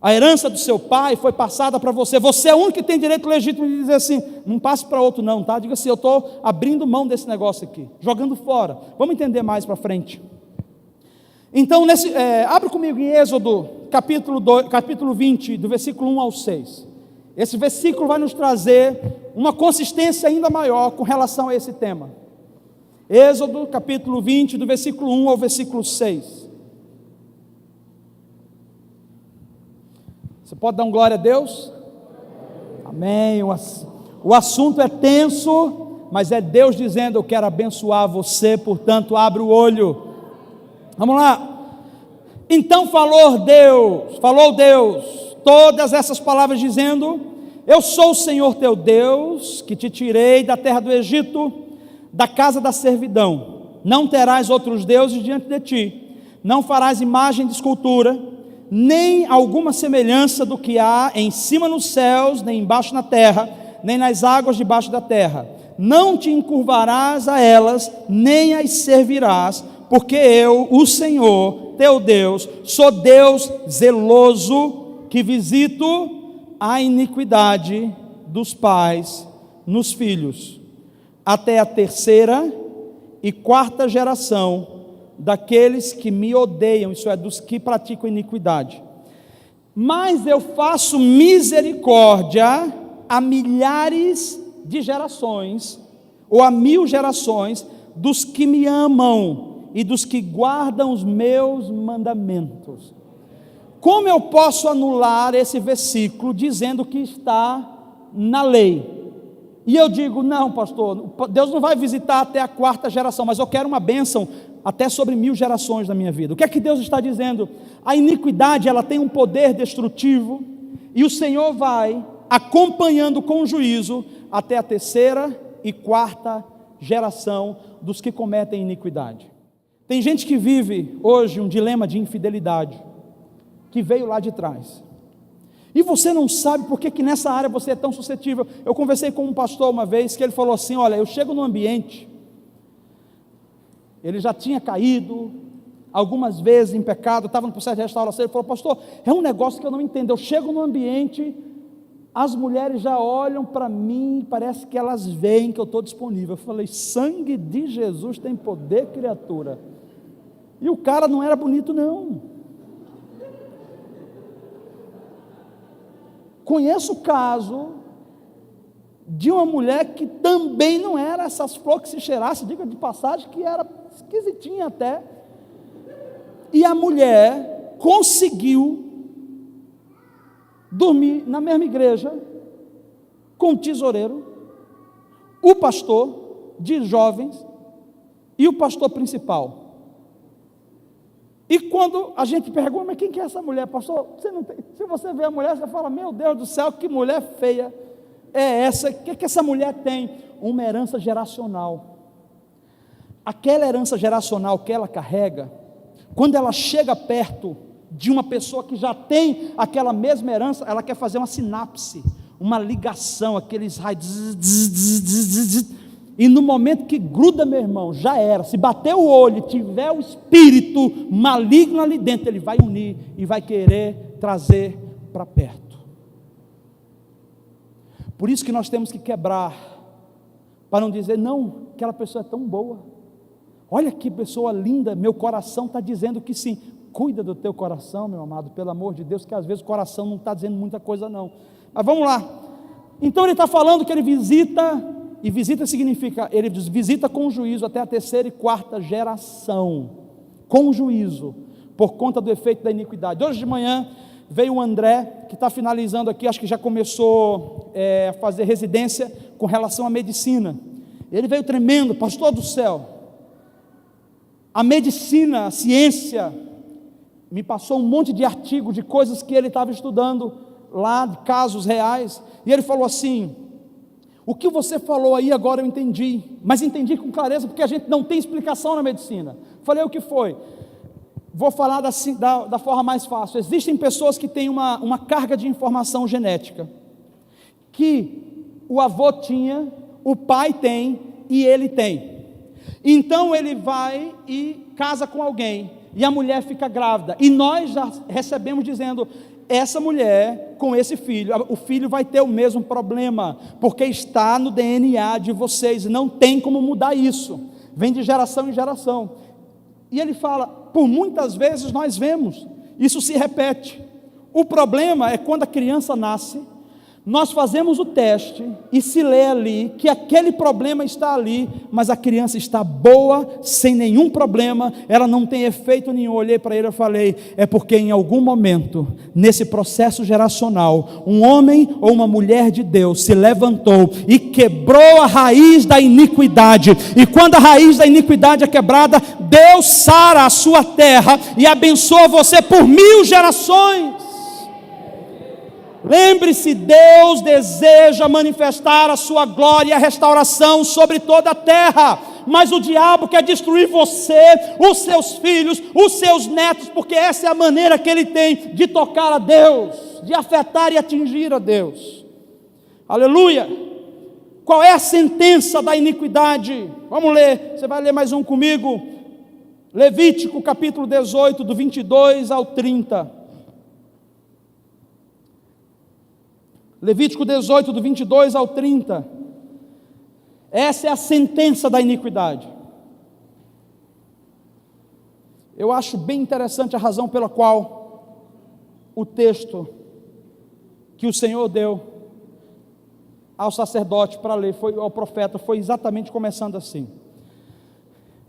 A herança do seu pai foi passada para você. Você é o único que tem direito legítimo de dizer assim, não passe para outro não, tá? Diga assim, eu estou abrindo mão desse negócio aqui, jogando fora. Vamos entender mais para frente. Então, abre comigo em Êxodo, capítulo 20, do versículo 1 ao 6. Esse versículo vai nos trazer uma consistência ainda maior com relação a esse tema. Êxodo, capítulo 20, do versículo 1 ao versículo 6. Você pode dar um glória a Deus? Amém. O assunto é tenso, mas é Deus dizendo, eu quero abençoar você, portanto, abre o olho. Vamos lá. Então falou Deus, todas essas palavras dizendo, eu sou o Senhor teu Deus, que te tirei da terra do Egito, da casa da servidão. Não terás outros deuses diante de ti, não farás imagem de escultura, nem alguma semelhança do que há em cima nos céus, nem embaixo na terra, nem nas águas debaixo da terra. Não te encurvarás a elas, nem as servirás, porque eu, o Senhor, teu Deus, sou Deus zeloso, que visito a iniquidade dos pais nos filhos, até a terceira e quarta geração daqueles que me odeiam, isso é, dos que praticam iniquidade. Mas eu faço misericórdia a milhares de gerações, ou a 1000 gerações, dos que me amam e dos que guardam os meus mandamentos. Como eu posso anular esse versículo dizendo que está na lei? E eu digo, não pastor, Deus não vai visitar até a quarta geração, mas eu quero uma bênção até sobre 1000 gerações da minha vida. O que é que Deus está dizendo? A iniquidade, ela tem um poder destrutivo, e o Senhor vai acompanhando com juízo até a terceira e quarta geração dos que cometem iniquidade. Tem gente que vive hoje um dilema de infidelidade, que veio lá de trás. E você não sabe por que nessa área você é tão suscetível. Eu conversei com um pastor uma vez, que ele falou assim, olha, eu chego no ambiente, ele já tinha caído algumas vezes em pecado, estava no processo de restauração, ele falou, pastor, é um negócio que eu não entendo, eu chego no ambiente, as mulheres já olham para mim, parece que elas veem que eu estou disponível. Eu falei, sangue de Jesus tem poder, criatura. E o cara não era bonito não. Conheço o caso de uma mulher que também não era essas flores que se cheirasse, diga de passagem, que era esquisitinha até, e a mulher conseguiu dormir na mesma igreja com o tesoureiro, o pastor de jovens e o pastor principal. E quando a gente pergunta, mas quem que é essa mulher, pastor? Você não tem... Se você vê a mulher, você fala, meu Deus do céu, que mulher feia é essa? O que essa mulher tem? Uma herança geracional. Aquela herança geracional que ela carrega, quando ela chega perto de uma pessoa que já tem aquela mesma herança, ela quer fazer uma sinapse, uma ligação, aqueles raios, e no momento que gruda, meu irmão, já era. Se bater o olho, tiver o espírito maligno ali dentro, ele vai unir e vai querer trazer para perto. Por isso que nós temos que quebrar, para não dizer, não, aquela pessoa é tão boa, olha que pessoa linda, meu coração está dizendo que sim. Cuida do teu coração, meu amado, pelo amor de Deus, que às vezes o coração não está dizendo muita coisa não. Mas vamos lá. Então ele está falando que ele visita e visita significa, ele diz, visita com juízo até a terceira e quarta geração, com juízo, por conta do efeito da iniquidade. Hoje de manhã veio o André, que está finalizando aqui, acho que já começou a fazer residência com relação à medicina. Ele veio tremendo, pastor do céu, a medicina, a ciência, me passou um monte de artigos, de coisas que ele estava estudando lá, de casos reais, e ele falou assim: o que você falou aí agora eu entendi, mas entendi com clareza, porque a gente não tem explicação na medicina. Falei: o que foi? Vou falar da forma mais fácil. Existem pessoas que têm uma carga de informação genética, que o avô tinha, o pai tem, e ele tem. Então ele vai e casa com alguém, e a mulher fica grávida, e nós já recebemos dizendo: essa mulher com esse filho, o filho vai ter o mesmo problema, porque está no DNA de vocês, não tem como mudar isso, vem de geração em geração. E ele fala: por muitas vezes nós vemos, isso se repete. O problema é quando a criança nasce, nós fazemos o teste e se lê ali que aquele problema está ali, mas a criança está boa, sem nenhum problema, ela não tem efeito nenhum. Eu olhei para ele e falei: é porque em algum momento, nesse processo geracional, um homem ou uma mulher de Deus se levantou e quebrou a raiz da iniquidade, e quando a raiz da iniquidade é quebrada, Deus sara a sua terra e abençoa você por 1000 gerações. Lembre-se, Deus deseja manifestar a sua glória e a restauração sobre toda a terra, mas o diabo quer destruir você, os seus filhos, os seus netos, porque essa é a maneira que ele tem de tocar a Deus, de afetar e atingir a Deus. Aleluia! Qual é a sentença da iniquidade? Vamos ler, você vai ler mais um comigo, Levítico capítulo 18, do 22 ao 30. Levítico 18, do 22 ao 30, essa é a sentença da iniquidade. Eu acho bem interessante a razão pela qual o texto que o Senhor deu ao sacerdote para ler, ao profeta, foi exatamente começando assim.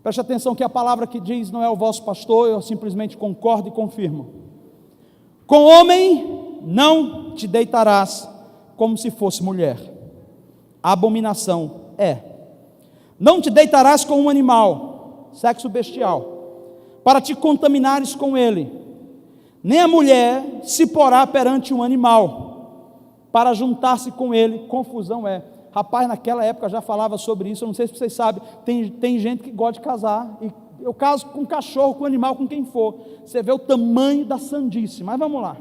Preste atenção que a palavra que diz não é o vosso pastor, eu simplesmente concordo e confirmo. Com homem não te deitarás como se fosse mulher, abominação é. Não te deitarás com um animal, sexo bestial, para te contaminares com ele, nem a mulher se porá perante um animal, para juntar-se com ele, confusão é. Rapaz, naquela época já falava sobre isso, eu não sei se vocês sabem, tem gente que gosta de casar, e eu caso com cachorro, com animal, com quem for, você vê o tamanho da sandice, mas vamos lá.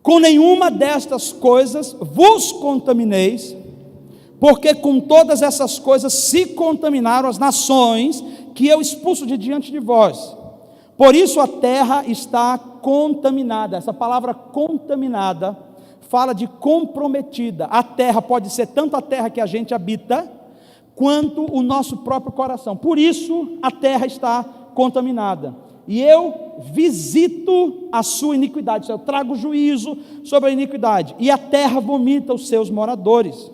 Com nenhuma destas coisas vos contamineis, porque com todas essas coisas se contaminaram as nações que eu expulso de diante de vós. Por isso a terra está contaminada. Essa palavra contaminada fala de comprometida. A terra pode ser tanto a terra que a gente habita, quanto o nosso próprio coração. Por isso a terra está contaminada. E eu visito a sua iniquidade, eu trago juízo sobre a iniquidade, e a terra vomita os seus moradores.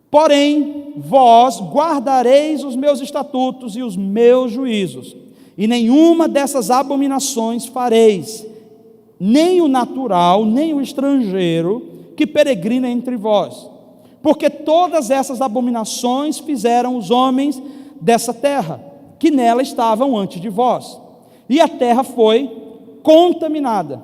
Porém, vós guardareis os meus estatutos e os meus juízos, e nenhuma dessas abominações fareis, nem o natural, nem o estrangeiro que peregrina entre vós, porque todas essas abominações fizeram os homens dessa terra, que nela estavam antes de vós, e a terra foi contaminada,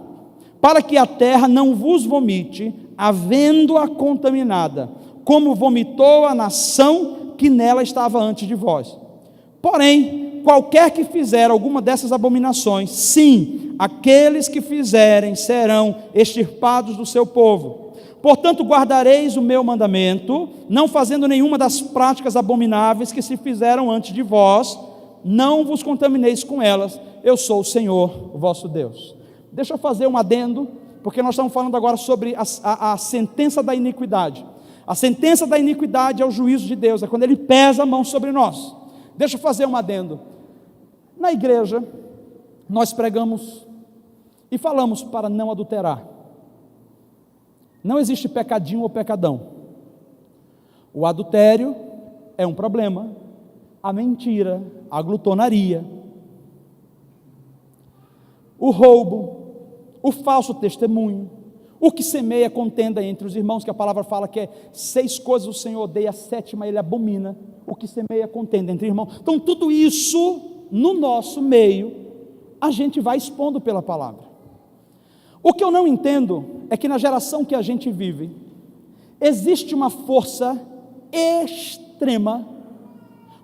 para que a terra não vos vomite, havendo-a contaminada, como vomitou a nação que nela estava antes de vós. Porém, qualquer que fizer alguma dessas abominações, sim, aqueles que fizerem serão extirpados do seu povo. Portanto, guardareis o meu mandamento, não fazendo nenhuma das práticas abomináveis que se fizeram antes de vós, não vos contamineis com elas, eu sou o Senhor, o vosso Deus. Deixa eu fazer um adendo, porque nós estamos falando agora sobre a sentença da iniquidade. A sentença da iniquidade é o juízo de Deus, é quando Ele pesa a mão sobre nós. Deixa eu fazer um adendo. Na igreja, nós pregamos e falamos para não adulterar. Não existe pecadinho ou pecadão. O adultério é um problema, a mentira, a glutonaria, o roubo, o falso testemunho, o que semeia contenda entre os irmãos, que a palavra fala que 6 coisas o Senhor odeia, a 7ª ele abomina, o que semeia contenda entre irmãos. Então tudo isso, no nosso meio, a gente vai expondo pela palavra. O que eu não entendo é que na geração que a gente vive, existe uma força extrema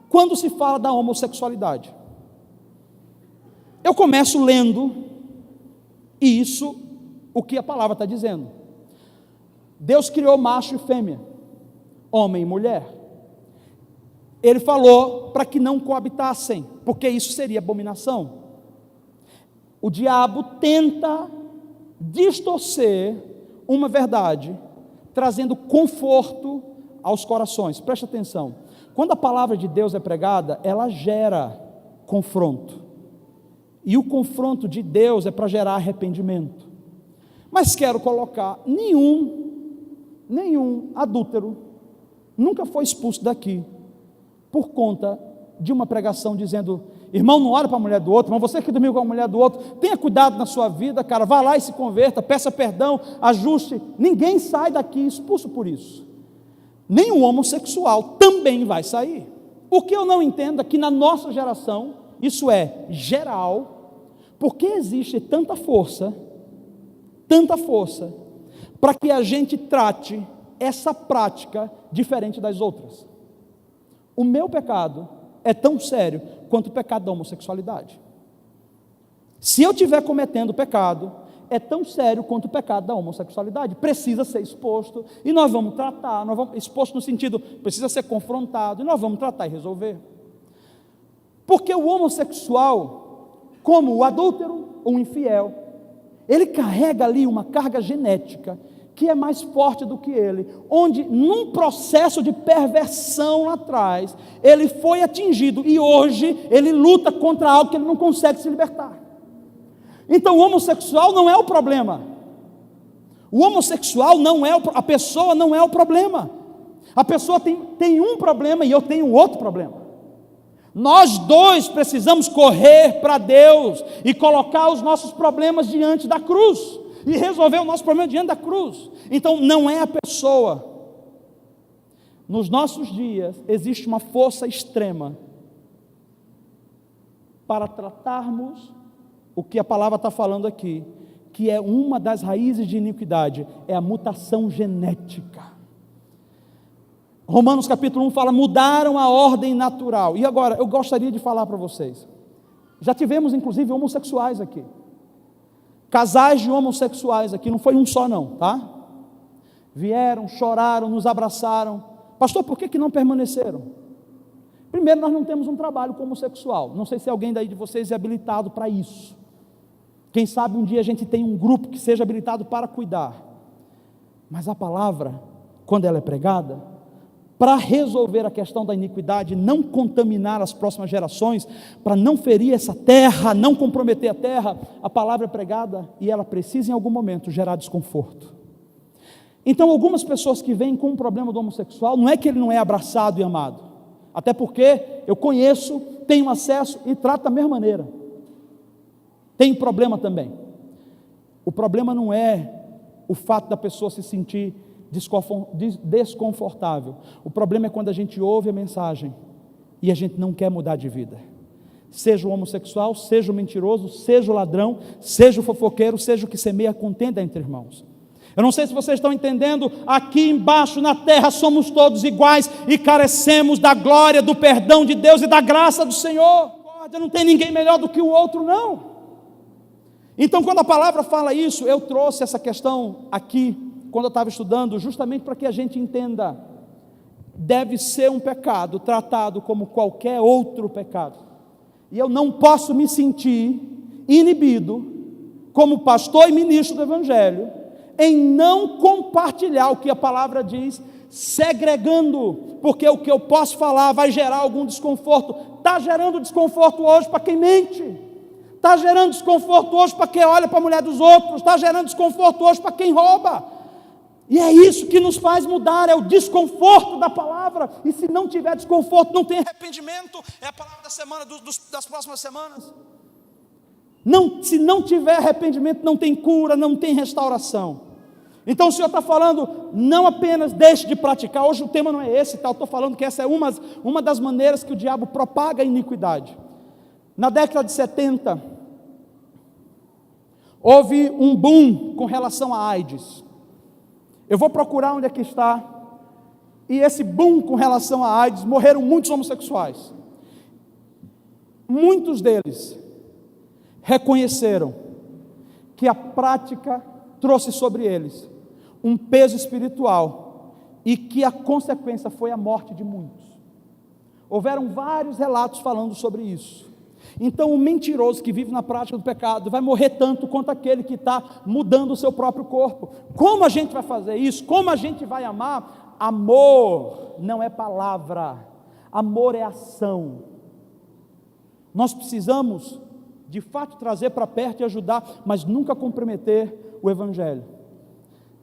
quando se fala da homossexualidade. Eu começo lendo isso, o que a palavra está dizendo. Deus criou macho e fêmea, homem e mulher. Ele falou para que não coabitassem, porque isso seria abominação. O diabo tenta distorcer uma verdade, trazendo conforto aos corações. Preste atenção, quando a palavra de Deus é pregada, ela gera confronto, e o confronto de Deus é para gerar arrependimento. Mas quero colocar, nenhum adúltero nunca foi expulso daqui por conta de uma pregação dizendo: irmão, não olha para a mulher do outro, irmão, você que dormiu com a mulher do outro, tenha cuidado na sua vida, cara, vá lá e se converta, peça perdão, ajuste. Ninguém sai daqui expulso por isso. Nem o homossexual também vai sair. O que eu não entendo é que na nossa geração, isso é geral, porque existe tanta força, para que a gente trate essa prática diferente das outras. O meu pecado é tão sério quanto o pecado da homossexualidade. Se eu estiver cometendo pecado, é tão sério quanto o pecado da homossexualidade. Precisa ser exposto, e nós vamos tratar, exposto no sentido, precisa ser confrontado, e nós vamos tratar e resolver. Porque o homossexual, como o adúltero ou o infiel, ele carrega ali uma carga genética que é mais forte do que ele, onde num processo de perversão lá atrás, ele foi atingido, e hoje ele luta contra algo que ele não consegue se libertar. Então o homossexual não é o problema, o homossexual não é a pessoa não é o problema, a pessoa tem um problema e eu tenho outro problema. Nós dois precisamos correr para Deus e colocar os nossos problemas diante da cruz, e resolver o nosso problema diante da cruz. Então não é a pessoa. Nos nossos dias existe uma força extrema para tratarmos o que a palavra está falando aqui, que é uma das raízes de iniquidade, é a mutação genética. Romanos capítulo 1 fala: mudaram a ordem natural. E agora, eu gostaria de falar para vocês, já tivemos inclusive homossexuais aqui, casais de homossexuais aqui, não foi um só não, tá? Vieram, choraram, nos abraçaram. Pastor, por que não permaneceram? Primeiro, nós não temos um trabalho com homossexual, não sei se alguém daí de vocês é habilitado para isso. Quem sabe um dia a gente tem um grupo que seja habilitado para cuidar. Mas a palavra, quando ela é pregada, para resolver a questão da iniquidade, não contaminar as próximas gerações, para não ferir essa terra, não comprometer a terra, a palavra é pregada e ela precisa em algum momento gerar desconforto. Então algumas pessoas que vêm com um problema do homossexual, não é que ele não é abraçado e amado, até porque eu conheço, tenho acesso e trato da mesma maneira. Tem problema também. O problema não é o fato da pessoa se sentir desconfortável. O problema é quando a gente ouve a mensagem e a gente não quer mudar de vida. Seja o homossexual, seja o mentiroso, seja o ladrão, seja o fofoqueiro, seja o que semeia contenda entre irmãos. Eu não sei se vocês estão entendendo, aqui embaixo na terra somos todos iguais e carecemos da glória, do perdão de Deus e da graça do Senhor. Não tem ninguém melhor do que o outro, não. Então quando a palavra fala isso, eu trouxe essa questão aqui, quando eu estava estudando, justamente para que a gente entenda, deve ser um pecado tratado como qualquer outro pecado, e eu não posso me sentir inibido, como pastor e ministro do Evangelho, em não compartilhar o que a palavra diz, segregando, porque o que eu posso falar vai gerar algum desconforto. Está gerando desconforto hoje para quem mente, está gerando desconforto hoje para quem olha para a mulher dos outros, está gerando desconforto hoje para quem rouba. E é isso que nos faz mudar, é o desconforto da palavra. E se não tiver desconforto, não tem arrependimento. É a palavra da semana, das próximas semanas. Não, se não tiver arrependimento, não tem cura, não tem restauração. Então o Senhor está falando, não apenas deixe de praticar. Hoje o tema não é esse, tá? Eu estou falando que essa é uma das maneiras que o diabo propaga a iniquidade. Na década de 70, houve um boom com relação à AIDS. Eu vou procurar onde é que está. E esse boom com relação à AIDS, morreram muitos homossexuais. Muitos deles reconheceram que a prática trouxe sobre eles um peso espiritual e que a consequência foi a morte de muitos. Houveram vários relatos falando sobre isso. Então o mentiroso que vive na prática do pecado vai morrer tanto quanto aquele que está mudando o seu próprio corpo. Como a gente vai fazer isso? Como a gente vai amar? Amor não é palavra, amor é ação. Nós precisamos de fato trazer para perto e ajudar, mas nunca comprometer o Evangelho.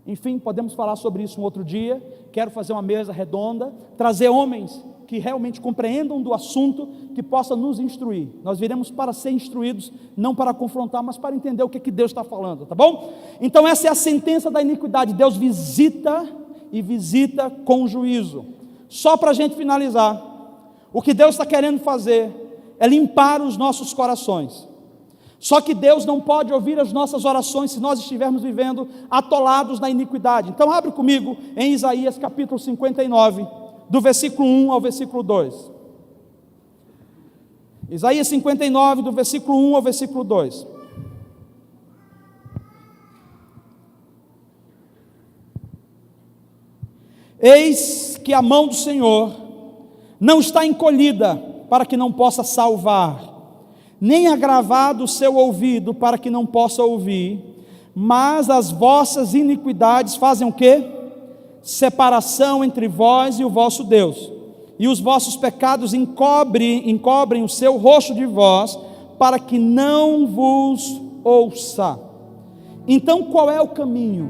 Enfim, podemos falar sobre isso um outro dia. Quero fazer uma mesa redonda, trazer homens que realmente compreendam do assunto, que possam nos instruir. Nós viremos para ser instruídos, não para confrontar, mas para entender o que Deus está falando, tá bom? Então essa é a sentença da iniquidade. Deus visita e visita com juízo. Só para a gente finalizar, o que Deus está querendo fazer é limpar os nossos corações. Só que Deus não pode ouvir as nossas orações se nós estivermos vivendo atolados na iniquidade. Então abre comigo em Isaías capítulo 59, do versículo 1 ao versículo 2. Isaías 59, do versículo 1 ao versículo 2. Eis que a mão do Senhor não está encolhida para que não possa salvar, nem agravado o seu ouvido para que não possa ouvir, mas as vossas iniquidades fazem o quê? Separação entre vós e o vosso Deus, e os vossos pecados encobrem o seu rosto de vós, para que não vos ouça. Então qual é o caminho?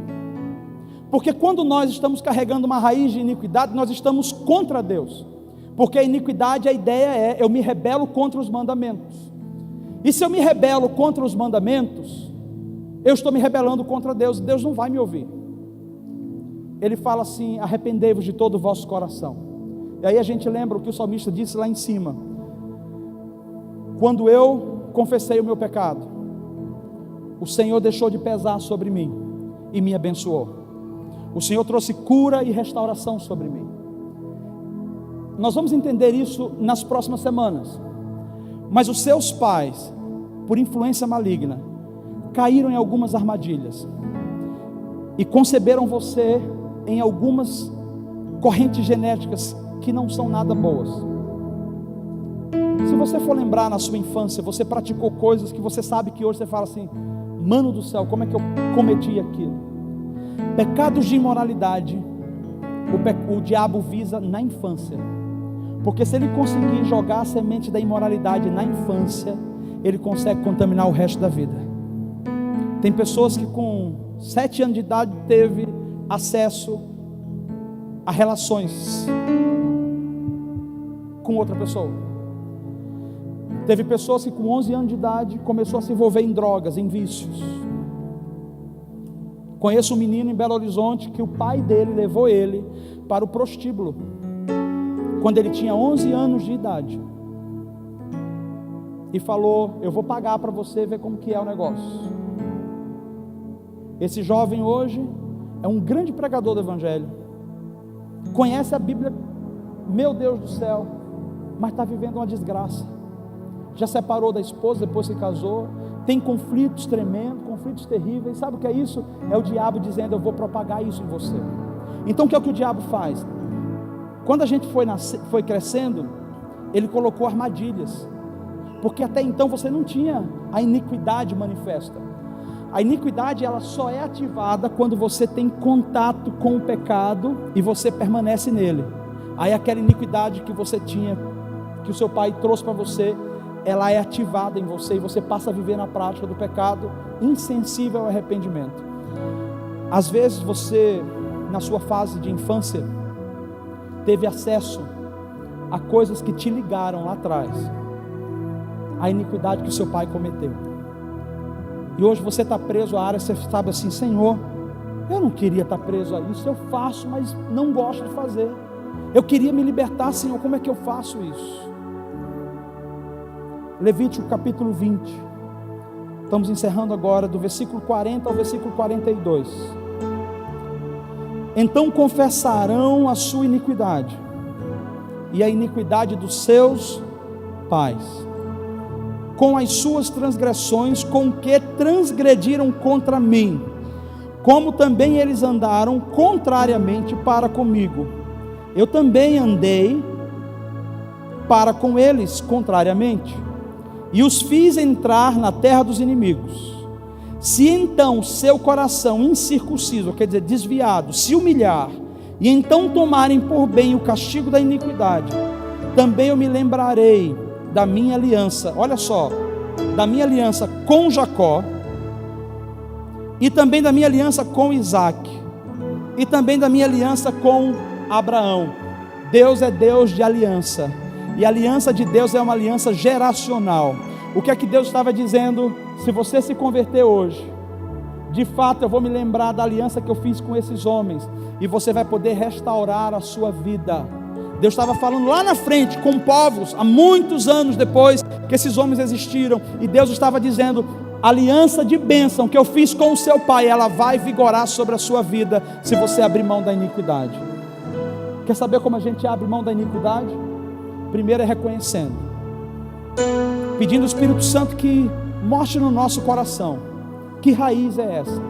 Porque quando nós estamos carregando uma raiz de iniquidade, nós estamos contra Deus, porque a iniquidade, a ideia é, eu me rebelo contra os mandamentos. E se eu me rebelo contra os mandamentos, eu estou me rebelando contra Deus, Deus não vai me ouvir. Ele fala assim: arrependei-vos de todo o vosso coração. E aí a gente lembra o que o salmista disse lá em cima: quando eu confessei o meu pecado, o Senhor deixou de pesar sobre mim e me abençoou. O Senhor trouxe cura e restauração sobre mim. Nós vamos entender isso nas próximas semanas. Mas os seus pais, por influência maligna, caíram em algumas armadilhas e conceberam você em algumas correntes genéticas que não são nada boas. Se você for lembrar na sua infância, você praticou coisas que você sabe que hoje você fala assim: mano do céu, como é que eu cometi aquilo? Pecados de imoralidade, o diabo visa na infância. Porque se ele conseguir jogar a semente da imoralidade na infância, ele consegue contaminar o resto da vida. Tem pessoas que com 7 anos de idade teve acesso a relações com outra pessoa. Teve pessoas que com 11 anos de idade começou a se envolver em drogas, em vícios. Conheço um menino em Belo Horizonte que o pai dele levou ele para o prostíbulo quando ele tinha 11 anos de idade, e falou: eu vou pagar para você ver como que é o negócio. Esse jovem hoje é um grande pregador do Evangelho, conhece a Bíblia, meu Deus do céu, mas está vivendo uma desgraça. Já separou da esposa depois que casou, tem conflitos tremendos, conflitos terríveis. Sabe o que é isso? É o diabo dizendo: eu vou propagar isso em você. Então o que é o que o diabo faz? Quando a gente foi crescendo, ele colocou armadilhas, porque até então você não tinha a iniquidade manifesta. A iniquidade, ela só é ativada quando você tem contato com o pecado e você permanece nele. Aí aquela iniquidade que você tinha, que o seu pai trouxe para você, ela é ativada em você e você passa a viver na prática do pecado, insensível ao arrependimento. Às vezes você na sua fase de infância, teve acesso a coisas que te ligaram lá atrás, a iniquidade que o seu pai cometeu, e hoje você está preso à área, você sabe assim: Senhor, eu não queria estar preso a isso, eu faço, mas não gosto de fazer, eu queria me libertar, Senhor, como é que eu faço isso? Levítico capítulo 20, estamos encerrando agora, do versículo 40 ao versículo 42. Então confessarão a sua iniquidade e a iniquidade dos seus pais, com as suas transgressões, com que transgrediram contra mim, como também eles andaram contrariamente para comigo. Eu também andei para com eles contrariamente, e os fiz entrar na terra dos inimigos. Se então seu coração incircunciso, quer dizer, desviado, se humilhar, e então tomarem por bem o castigo da iniquidade, também eu me lembrarei da minha aliança, olha só, da minha aliança com Jacó, e também da minha aliança com Isaac, e também da minha aliança com Abraão. Deus é Deus de aliança, e a aliança de Deus é uma aliança geracional. O que é que Deus estava dizendo? Se você se converter hoje, de fato eu vou me lembrar da aliança que eu fiz com esses homens, e você vai poder restaurar a sua vida. Deus estava falando lá na frente com povos, há muitos anos depois que esses homens existiram, e Deus estava dizendo: a aliança de bênção que eu fiz com o seu pai, ela vai vigorar sobre a sua vida, se você abrir mão da iniquidade. Quer saber como a gente abre mão da iniquidade? Primeiro é reconhecendo, pedindo ao Espírito Santo que mostre no nosso coração que raiz é essa,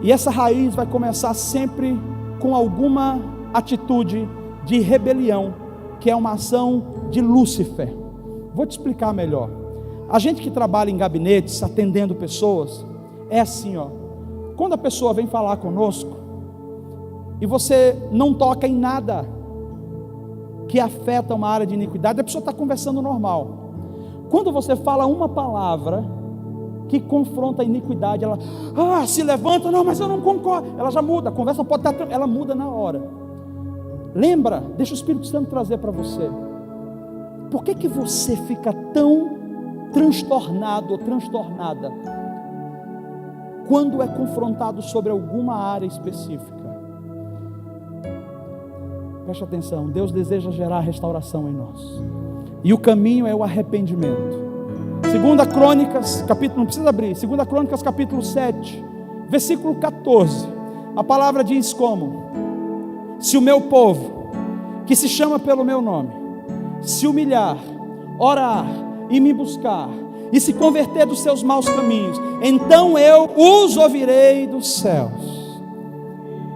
e essa raiz vai começar sempre com alguma atitude de rebelião, que é uma ação de Lúcifer. Vou te explicar melhor. A gente que trabalha em gabinetes, atendendo pessoas, é assim, ó. Quando a pessoa vem falar conosco, e você não toca em nada que afeta uma área de iniquidade, a pessoa está conversando normal. Quando você fala uma palavra que confronta a iniquidade, ela se levanta: não, mas eu não concordo. Ela já muda, a conversa pode estar, ela muda na hora. Lembra, deixa o Espírito Santo trazer para você. Por que você fica tão transtornado ou transtornada quando é confrontado sobre alguma área específica? Preste atenção, Deus deseja gerar restauração em nós, e o caminho é o arrependimento. 2 Crônicas, capítulo, não precisa abrir, 2 Crônicas capítulo 7, versículo 14, a palavra diz como: se o meu povo, que se chama pelo meu nome, se humilhar, orar e me buscar, e se converter dos seus maus caminhos, então eu os ouvirei dos céus.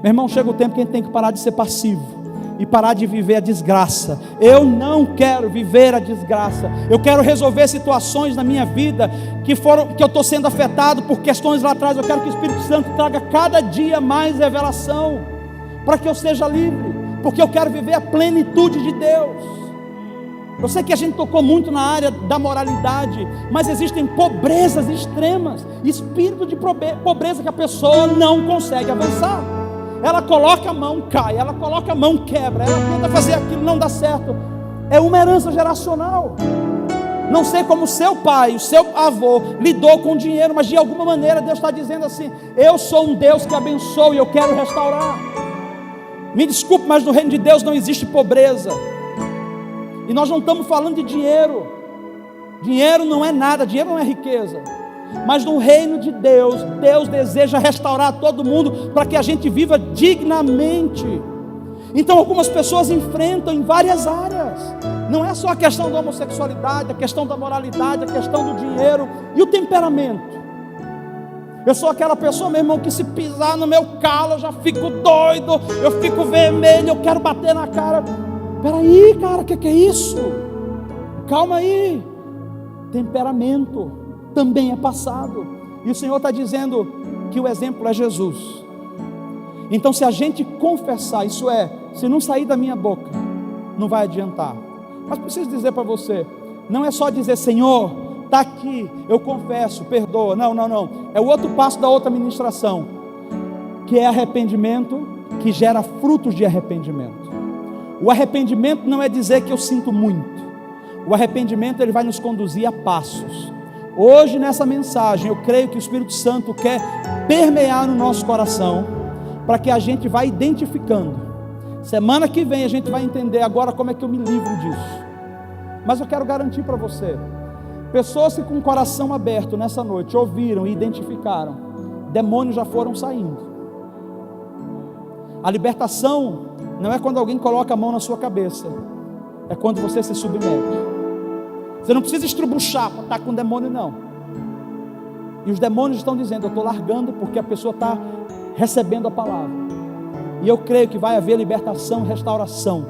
Meu irmão, chega o tempo que a gente tem que parar de ser passivo e parar de viver a desgraça. Eu não quero viver a desgraça. Eu quero resolver situações na minha vida que eu estou sendo afetado por questões lá atrás. Eu quero que o Espírito Santo traga cada dia mais revelação, para que eu seja livre, porque eu quero viver a plenitude de Deus. Eu sei que a gente tocou muito na área da moralidade, mas existem pobrezas extremas, espírito de pobreza que a pessoa não consegue avançar. Ela coloca a mão, cai, ela coloca a mão, quebra, ela tenta fazer aquilo, não dá certo. É uma herança geracional. Não sei como o seu pai, o seu avô lidou com o dinheiro, mas de alguma maneira Deus está dizendo assim: eu sou um Deus que abençoa e eu quero restaurar. Me desculpe, mas no reino de Deus não existe pobreza. E nós não estamos falando de dinheiro. Dinheiro não é nada, dinheiro não é riqueza. Mas no reino de Deus, Deus deseja restaurar todo mundo, para que a gente viva dignamente. Então algumas pessoas enfrentam em várias áreas. Não é só a questão da homossexualidade, a questão da moralidade, a questão do dinheiro e o temperamento. Eu sou aquela pessoa, meu irmão, que se pisar no meu calo eu já fico doido, eu fico vermelho, eu quero bater na cara. Peraí, cara, o que é isso? Calma aí. Temperamento também é passado, e o Senhor está dizendo que o exemplo é Jesus. Então se a gente confessar, isso é, se não sair da minha boca, não vai adiantar. Mas preciso dizer para você, não é só dizer: Senhor, está aqui, eu confesso, perdoa. Não, é o outro passo da outra ministração, que é arrependimento, que gera frutos de arrependimento. O arrependimento não é dizer que eu sinto muito. O arrependimento, ele vai nos conduzir a passos. Hoje nessa mensagem eu creio que o Espírito Santo quer permear no nosso coração, para que a gente vá identificando. Semana que vem a gente vai entender agora como é que eu me livro disso. Mas eu quero garantir para você, pessoas que com o coração aberto nessa noite ouviram e identificaram, demônios já foram saindo. A libertação não é quando alguém coloca a mão na sua cabeça, é quando você se submete. Você não precisa estrubuchar para estar com o demônio, não. E os demônios estão dizendo: eu estou largando porque a pessoa está recebendo a palavra. E eu creio que vai haver libertação e restauração,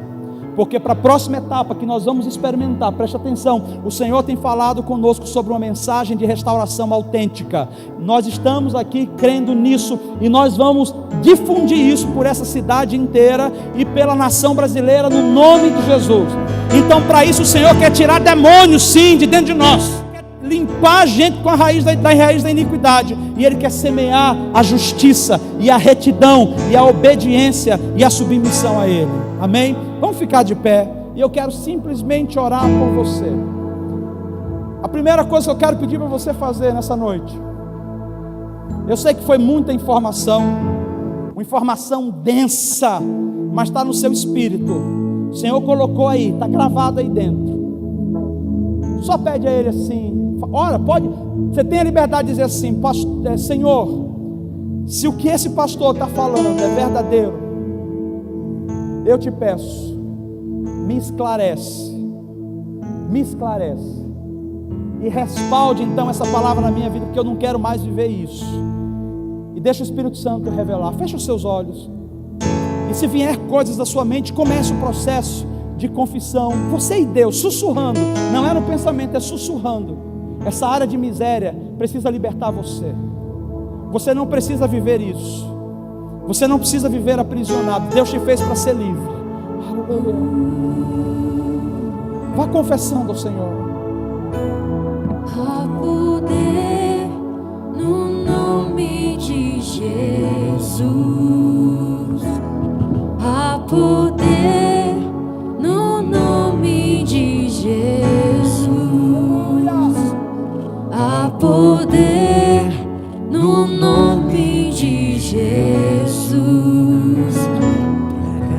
porque para a próxima etapa que nós vamos experimentar, preste atenção, o Senhor tem falado conosco sobre uma mensagem de restauração autêntica. Nós estamos aqui crendo nisso, e nós vamos difundir isso por essa cidade inteira e pela nação brasileira, no nome de Jesus. Então, para isso o Senhor quer tirar demônios, sim, de dentro de nós, quer limpar a gente com a raiz da iniquidade, e Ele quer semear a justiça e a retidão e a obediência e a submissão a Ele. Amém? Vamos ficar de pé, e eu quero simplesmente orar por você. A primeira coisa que eu quero pedir para você fazer nessa noite, eu sei que foi muita informação, uma informação densa, mas está no seu espírito. O Senhor colocou aí, está gravado aí dentro. Só pede a Ele assim, ora, pode, você tem a liberdade de dizer assim: Senhor, se o que esse pastor está falando é verdadeiro, eu te peço, me esclarece, e respalde então essa palavra na minha vida, porque eu não quero mais viver isso. E deixa o Espírito Santo revelar. Fecha os seus olhos, e se vier coisas da sua mente, comece o processo de confissão, você e Deus, sussurrando, não é no pensamento, é sussurrando. Essa área de miséria precisa libertar você. Você não precisa viver isso, você não precisa viver aprisionado. Deus te fez para ser livre. Aleluia. Vá confessando ao Senhor. Há poder no nome de Jesus. Há poder no nome de Jesus. Há poder no nome de Jesus.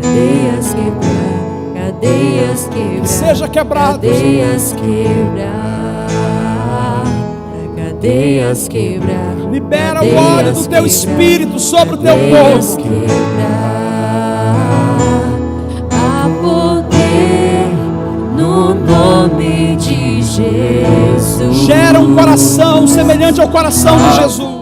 Cadeias quebrar, cadeias quebrar, Seja quebrado, cadeias quebrar, cadeias quebrar. libera o óleo do teu espírito sobre o teu povo. Há poder no nome de Jesus. Gera um coração semelhante ao coração de Jesus.